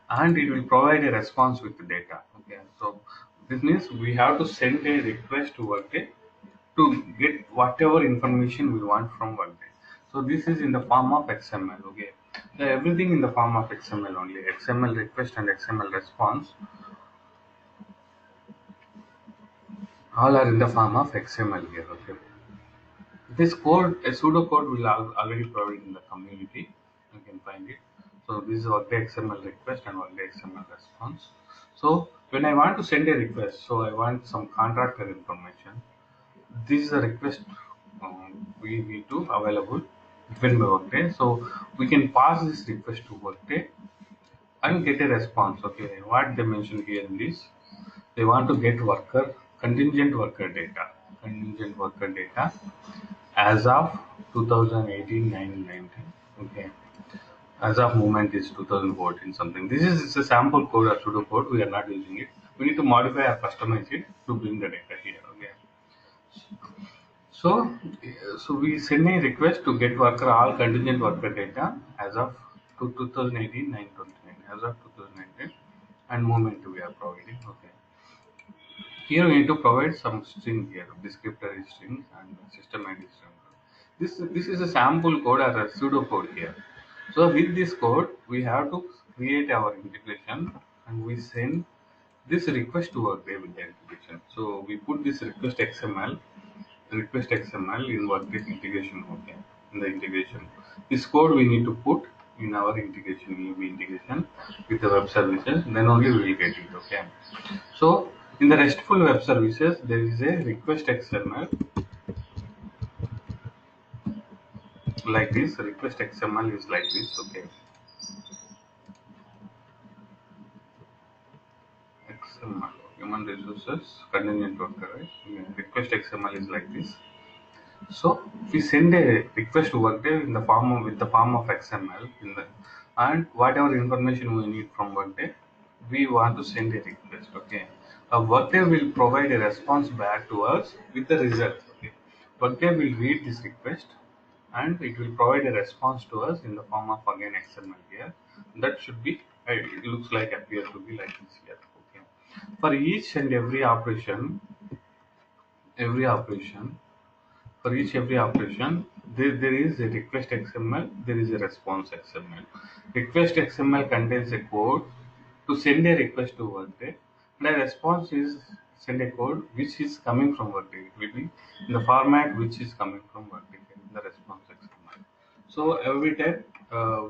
and it will provide a response with the data. Okay, so this means we have to send a request to Workday to get whatever information we want from Workday. So this is in the form of XML. Okay, so everything in the form of XML only. XML request and XML response all are in the form of XML here. Okay, this code, a pseudo code, will already provide in the community. You can find it. So this is Workday XML request and Workday XML response. So when I want to send a request, so I want some contractor information. This is a request we need to available given by Workday. So we can pass this request to Workday and get a response. Okay, what they mentioned here in this, they want to get contingent worker data, contingent worker data as of 2018 9/19. Okay, as of moment is 2014 something. This is a sample code or pseudo code. We are not using it. We need to modify or customize it to bring the data here. Okay, so we send a request to get worker all contingent worker data as of 2018 9/29 as of 2019 and moment we are providing. Okay, here we need to provide some string here, descriptor is strings and system ID string. This is a sample code or a pseudo code here. So with this code, we have to create our integration and we send this request to Workday with the integration. So we put this request XML in Workday integration. Okay, in the integration, this code we need to put in our integration, EIB integration with the web services. Then only we will get it. Okay, so in the RESTful web services, there is a request XML like this. Request XML is like this. Okay, XML, human resources contingent worker, right? Yeah, request XML is like this. So we send a request to Workday in the form of, with the form of XML in the, and whatever information we need from Workday, we want to send a request. Okay, Workday will provide a response back to us with the result. Okay, Workday will read this request and it will provide a response to us in the form of again XML here. That should be it looks like appear to be like this here. Okay, for each and every operation for each every operation, there is a request XML, there is a response XML. Request XML contains a code to send a request to Workday, and a response is send a code which is coming from Workday. It will be in the format which is coming from Workday in the response XML. So every time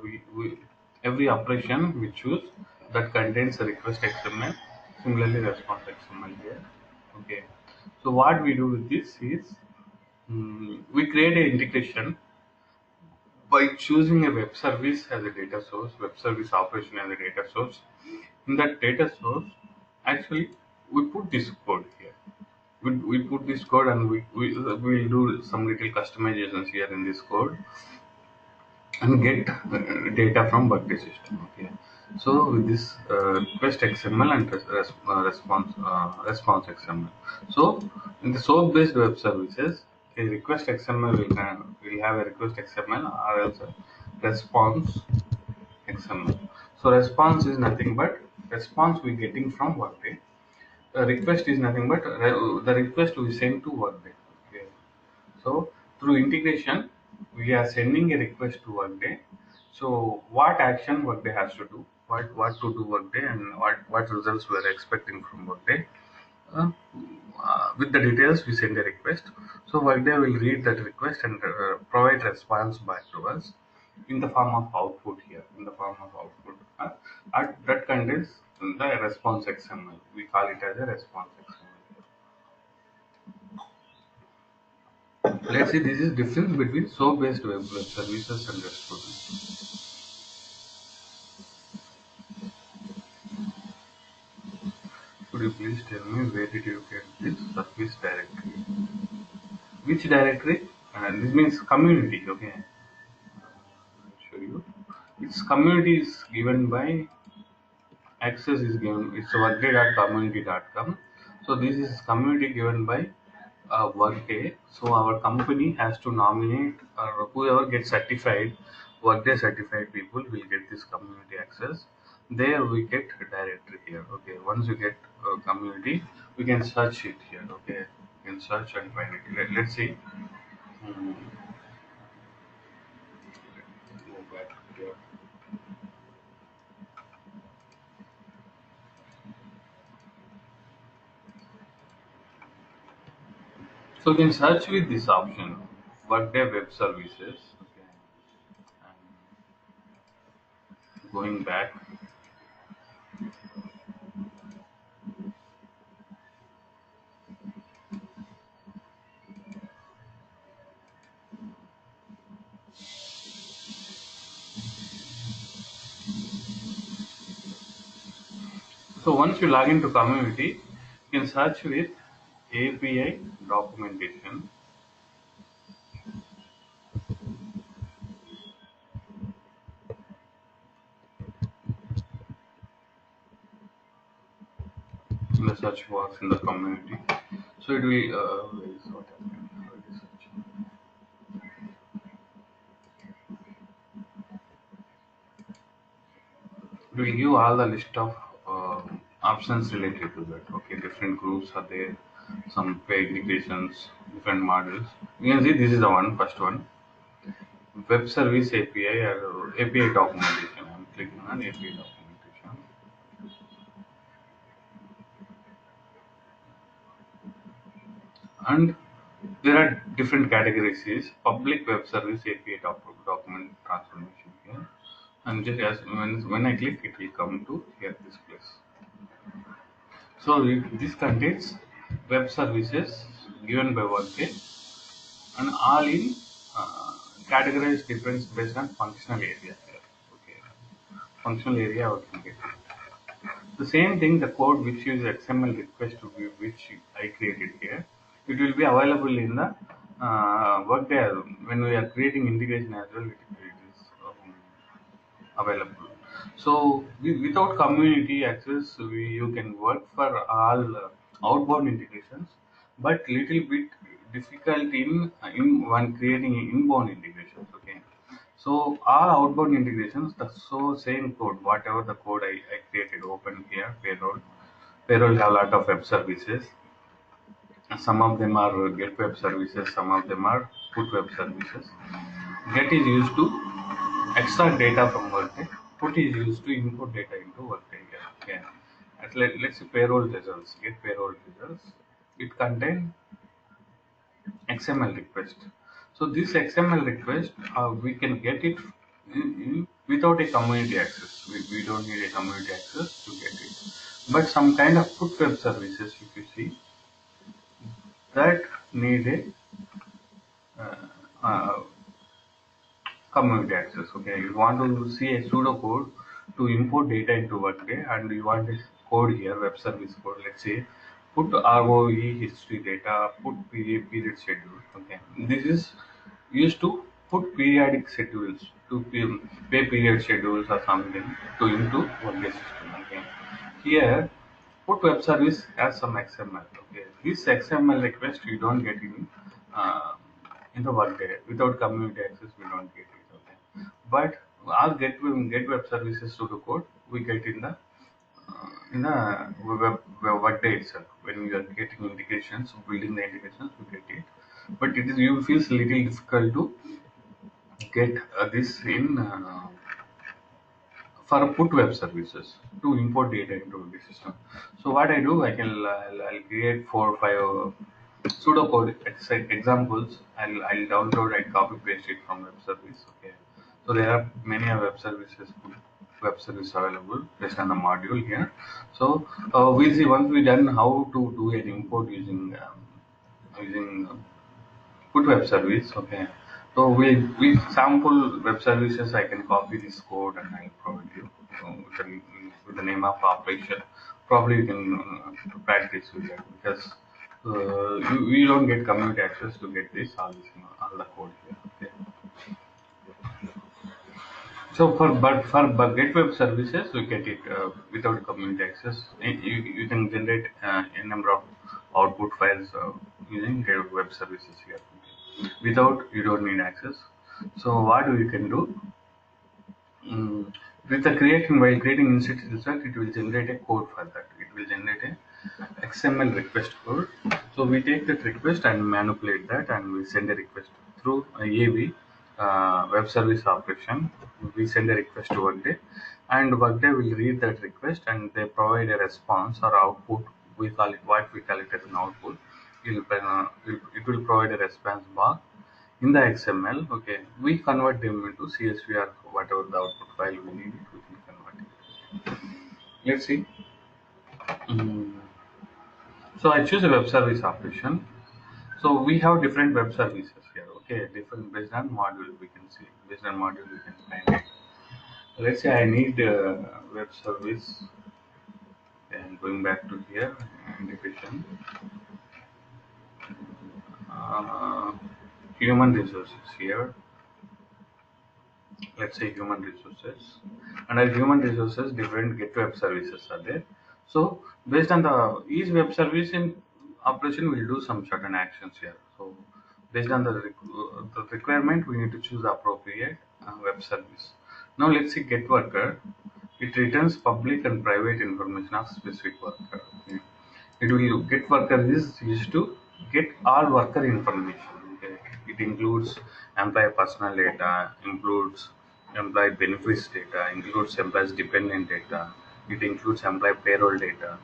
we every operation we choose that contains a request XML, similarly response XML here. Okay. So what we do with this is we create an integration by choosing a web service as a data source, web service operation as a data source. In that data source, actually, we put this code here. We put this code and will do some little customizations here in this code and get data from Workday system. Okay, so with this request XML and response XML. So in the SOAP based web services, a request XML will have a request XML or else a response XML. So response is nothing but response we getting from Workday. Request is nothing but the request we send to Workday. Okay. So through integration, we are sending a request to Workday. So what action Workday has to do, what to do Workday, and what results we are expecting from Workday. Uh, with the details, we send a request. So Workday will read that request and provide response back to us in the form of output here. In the form of output, that contains the response XML. We call it as a response XML. Let's see, this is difference between SOAP based web services and RESTful. Could you please tell me where did you get this service directory? Which directory? This means community. Okay, I'll show you. Its community is given by access is given. It's workday.community.com. So this is community given by Workday. So our company has to nominate or whoever gets certified, Workday certified people will get this community access. There we get a directory here. Okay, once you get community, we can search it here. Okay, you can search and find it. Let's see. Hmm, go back here. So you can search with this option, Workday Web Services. Okay, and going back. So once you log into community, you can search with API documentation. In the search box in the community. So it will where is what happened? How it is searching? It will give all the list of options related to that. Okay, different groups are there, some pay integrations, different models. You can see this is the one first one. Web service API or API documentation. I'm clicking on API documentation. And there are different categories is public web service API document transformation here. And just as when I click, it will come to here this place. So this contains web services given by Workday and all in categorize difference based on functional area here. Okay, functional area we can get the same thing. The code which is XML request which I created here, it will be available in the Workday when we are creating integration as well. It is available. So without community access, you can work for all outbound integrations, but little bit difficult in when creating inbound integrations. Okay, so all outbound integrations, the so same code, whatever the code I created, open here, payroll. Payroll have a lot of web services. Some of them are get web services, some of them are put web services. Get is used to extract data from Workday. Put is used to input data into Workday. Yeah. Let's see payroll results. Get payroll results. It contain XML request. So this XML request, we can get it without a community access. We don't need a community access to get it. But some kind of put web services, if you see, that need a uh, community access. Okay, you want to see a pseudocode to import data into Workday, and you want this code here, web service code. Let's say put ROE history data, put period schedule. Okay, this is used to put periodic schedules to pay period schedules or something to into Workday system. Okay, here put web service has some XML. Okay, this XML request you don't get in the Workday without community access. We don't get it. Okay, but our get web services to the code we get in the Workday itself. When we are getting integrations, building the integrations, we get it. But it is you feels little difficult to get this in. For put web services to import data into the system. So what I do, I'll create 4 or 5 pseudocode examples. I'll download and copy paste it from web service. Okay. So there are many web services, web service available based on the module here. So we'll see once we done how to do an import using put web service. Okay, so we sample web services. I can copy this code and I'll provide you with the name of operation. Probably you can practice with that because you don't get community access to get this all the code here. Okay. So for get web services, we get it without community access. You can generate a number of output files using get web services here. Without, you don't need access. So what we can do, with the creation, while creating instance result, it will generate a code for that. It will generate a XML request code. So we take that request and manipulate that, and we send a request through EIB web service operation. We send a request to Workday, and Workday will read that request, and they provide a response or output. We call it what we call it as an output. It will provide a response bar in the XML. Okay, we convert them into CSV or whatever the output file we need it, we can convert it. Let's see. Mm, So I choose a web service operation. So we have different web services here. Okay, different based on module we can see. Based on module we can find it. Let's say I need a web service. And going back to here, integration, uh, human resources here. Let's say human resources. Under human resources, different get web services are there. So based on the each web service in operation, will do some certain actions here. So based on the requirement, we need to choose the appropriate web service. Now let's see get worker. It returns public and private information of specific worker. Okay. It will get worker is used to get all worker information. Okay. It includes employee personal data, includes employee benefits data, includes employees dependent data, it includes employee payroll data,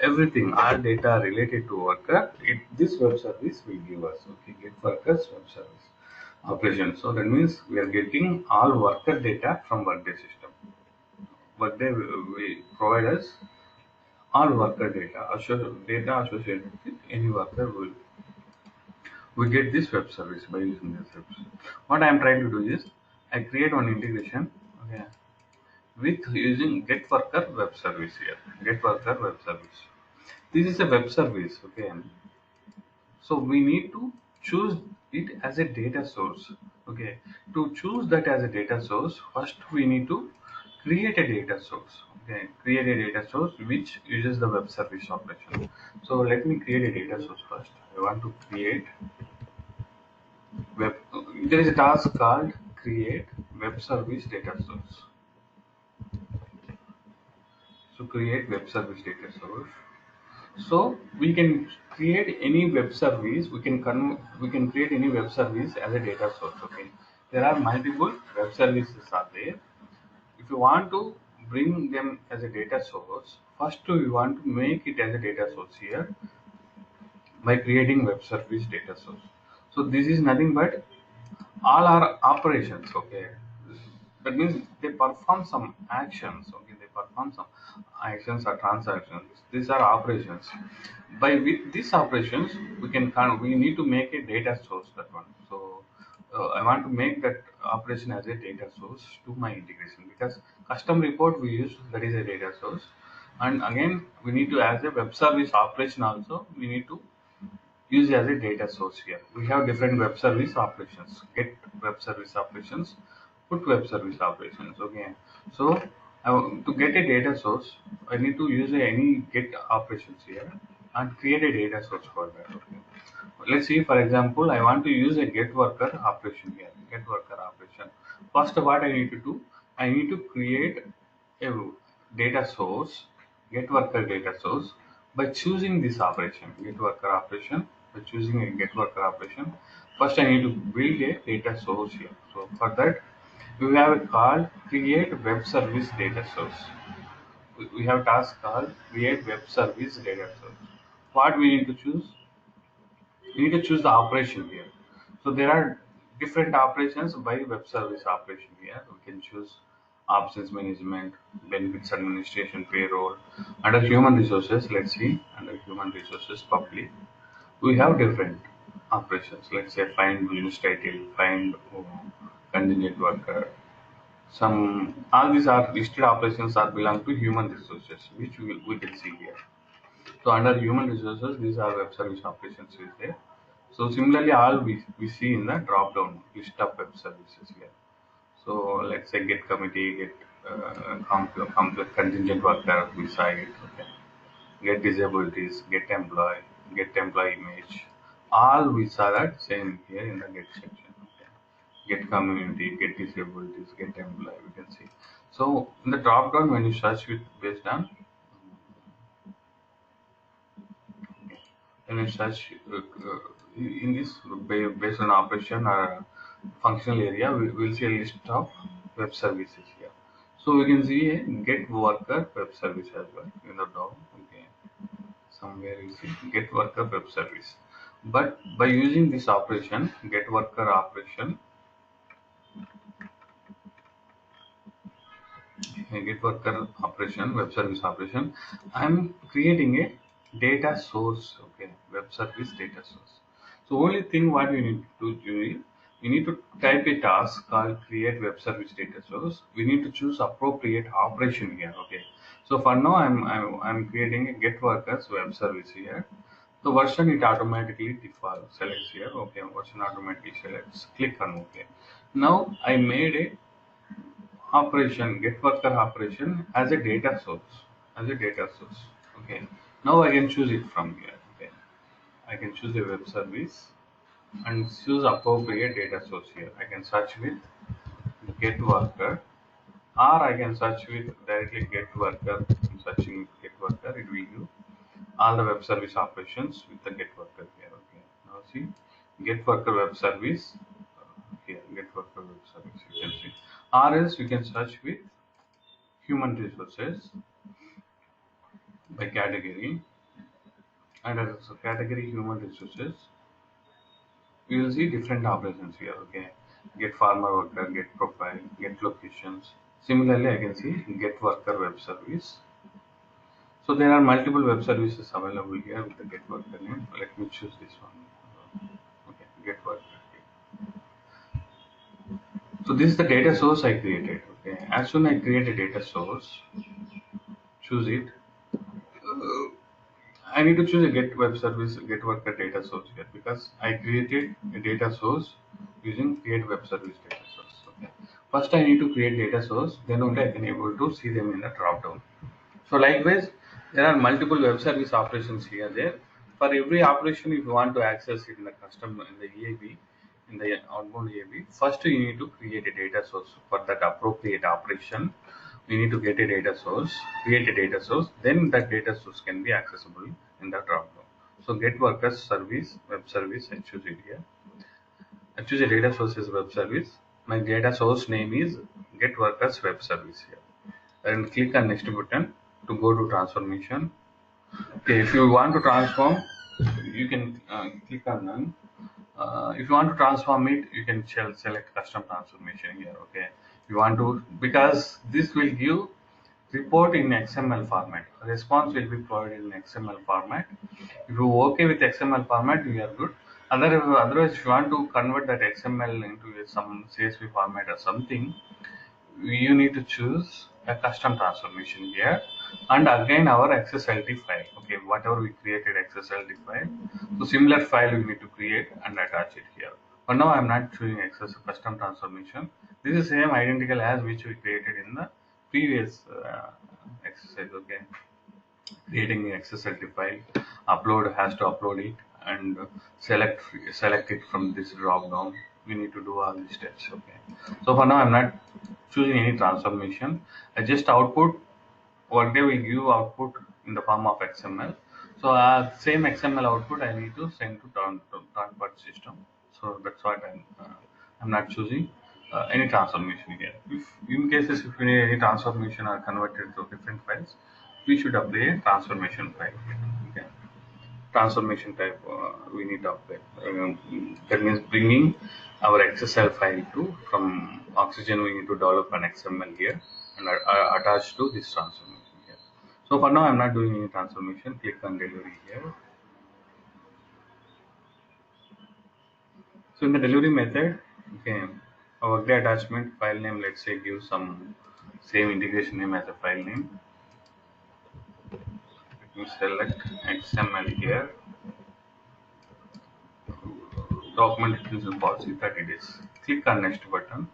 everything, all data related to worker. This web service will give us. Okay, get workers web service operation. So that means we are getting all worker data from Workday system. Workday we provide us all worker data, data associated with any worker will we get this web service by using this web service. What I am trying to do is I create one integration, okay, with using get worker web service here. Get worker web service. This is a web service, okay. So we need to choose it as a data source. Okay. To choose that as a data source, first we need to create a data source. Okay. Create a data source which uses the web service operation. So let me create a data source first. I want to create web. There is a task called create web service data source. So create web service data source. So we can create any web service. We can create any web service as a data source. Okay, there are multiple web services are there. If you want to bring them as a data source, first we want to make it as a data source here by creating web service data source. So this is nothing but all are operations. Okay, that means they perform some actions. Okay, they perform some actions or transactions. These are operations. By with these operations we need to make a data source, that one. So I want to make that operation as a data source to my integration, because custom report we use, that is a data source. And again we need to, as a web service operation also, we need to use as a data source here. We have different web service operations: get web service operations, put web service operations. Okay, so to get a data source, I need to use any get operations here and create a data source for that. Okay, let's see, for example, I want to use a get worker operation here. Get worker operation. First, what I need to do, I need to create a data source, get worker data source, by choosing this operation, get worker operation. By choosing a get worker operation, first I need to build a data source here. So for that, we have a call create web service data source. We have task called create web service data source. What we need to choose? We need to choose the operation here. So there are different operations by web service operation here. We can choose options management, benefits administration, payroll. Under human resources, let's see, under human resources public, we have different operations. Let's say find business title, find contingent worker. Some all these are listed operations are belong to human resources, which we can see here. So under human resources, these are web service operations is there. So similarly, all we see in the drop down list of web services here. So let's say get committee, get complex contingent worker, we saw it. Okay. Get disabilities, get employee image. All we saw that same here in the get section. Okay. Get community, get disabilities, get employee, we can see. So in the drop down, when you search with based on when you search in this based on operation or functional area, we will see a list of web services here. So we can see a get worker web service as well in the DOM. Okay, somewhere you see get worker web service. But by using this operation, get worker operation, get worker operation, web service operation, I'm creating a data source. Okay, web service data source. So only thing what we need to do is we need to type a task called create web service data source. We need to choose appropriate operation here. Okay, so for now I'm creating a get workers web service here. The version it automatically default selects here. Okay, version automatically selects. Click on OK. Now I made a operation, get worker operation, as a data source, as a data source. Okay, now I can choose it from here. Okay, I can choose a web service and choose appropriate data source here. I can search with get worker, or I can search with directly get worker. I'm searching with get worker, it will give all the web service operations with the get worker here. Okay, now see get worker web service here, get worker web service, you can see, or else you can search with human resources by category. And as a category human resources, we will see different operations here. Okay, get farmer worker, get profile, get locations. Similarly, I can see get worker web service. So there are multiple web services available here with the get worker name. Let me choose this one. Okay, get worker. So this is the data source I created. Okay, as soon as I create a data source, choose it. I need to choose a get web service, get worker data source here because I created a data source using create web service data source. Okay. First, I need to create data source, then only I can able to see them in the drop down. So likewise, there are multiple web service operations here. There for every operation, if you want to access it in the custom in the EIB, in the outbound EIB, first you need to create a data source for that appropriate operation. We need to get a data source, create a data source, then that data source can be accessible in the dropdown. So get workers service, web service, I choose it here. I choose a data source as web service. My data source name is get workers web service here. And click on next button to go to transformation. Okay, if you want to transform, you can click on none. If you want to transform it, you can select custom transformation here. Okay, you want to, because this will give report in XML format. Response will be provided in XML format. If you okay with XML format, you are good. Otherwise, if you want to convert that XML into some CSV format or something, you need to choose a custom transformation here, and again our XSLT file. Okay, whatever we created XSLT file, so similar file we need to create and attach it here. But now I'm not choosing custom transformation. This is same identical as which we created in the previous exercise. Okay, creating the XSLT file, upload has to upload it and select it from this drop down. We need to do all these steps. Okay, so for now I'm not choosing any transformation. I just output. Workday will give output in the form of XML. So same XML output I need to send to third party system. So that's what I'm not choosing any transformation here. If in cases if you need any transformation or converted to different files, we should apply a transformation file. Okay. Transformation type we need to apply. That means bringing our XSL file to from Oxygen. We need to develop an XML here and attach to this transformation here. So for now, I'm not doing any transformation. Click on delivery here. So in the delivery method, okay, our Workday attachment file name. Let's say give some same integration name as a file name. Let me select XML here. Document inclusion policy 30 days. Click on next button.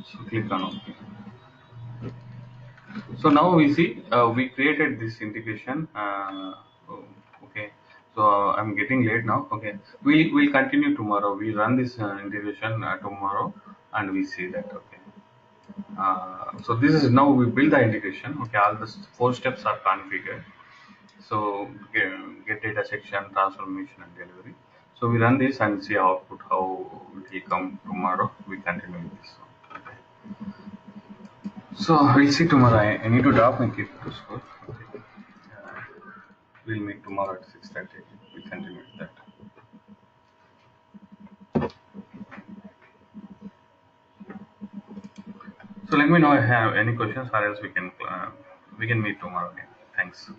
So click on OK. So now we see we created this integration. Okay. So I'm getting late now. Okay. We'll continue tomorrow. We run this integration tomorrow, and we see that. Okay. So this is now we build the integration. Okay. All the 4 steps are configured. So get data section, transformation, and delivery. So we run this and see output how it will come tomorrow. We continue with this. Okay. So we'll see tomorrow. I need to drop my kid to school. Okay. We'll meet tomorrow at 6:30. We'll continue with that. So let me know if you have any questions, or else we can meet tomorrow again. Thanks.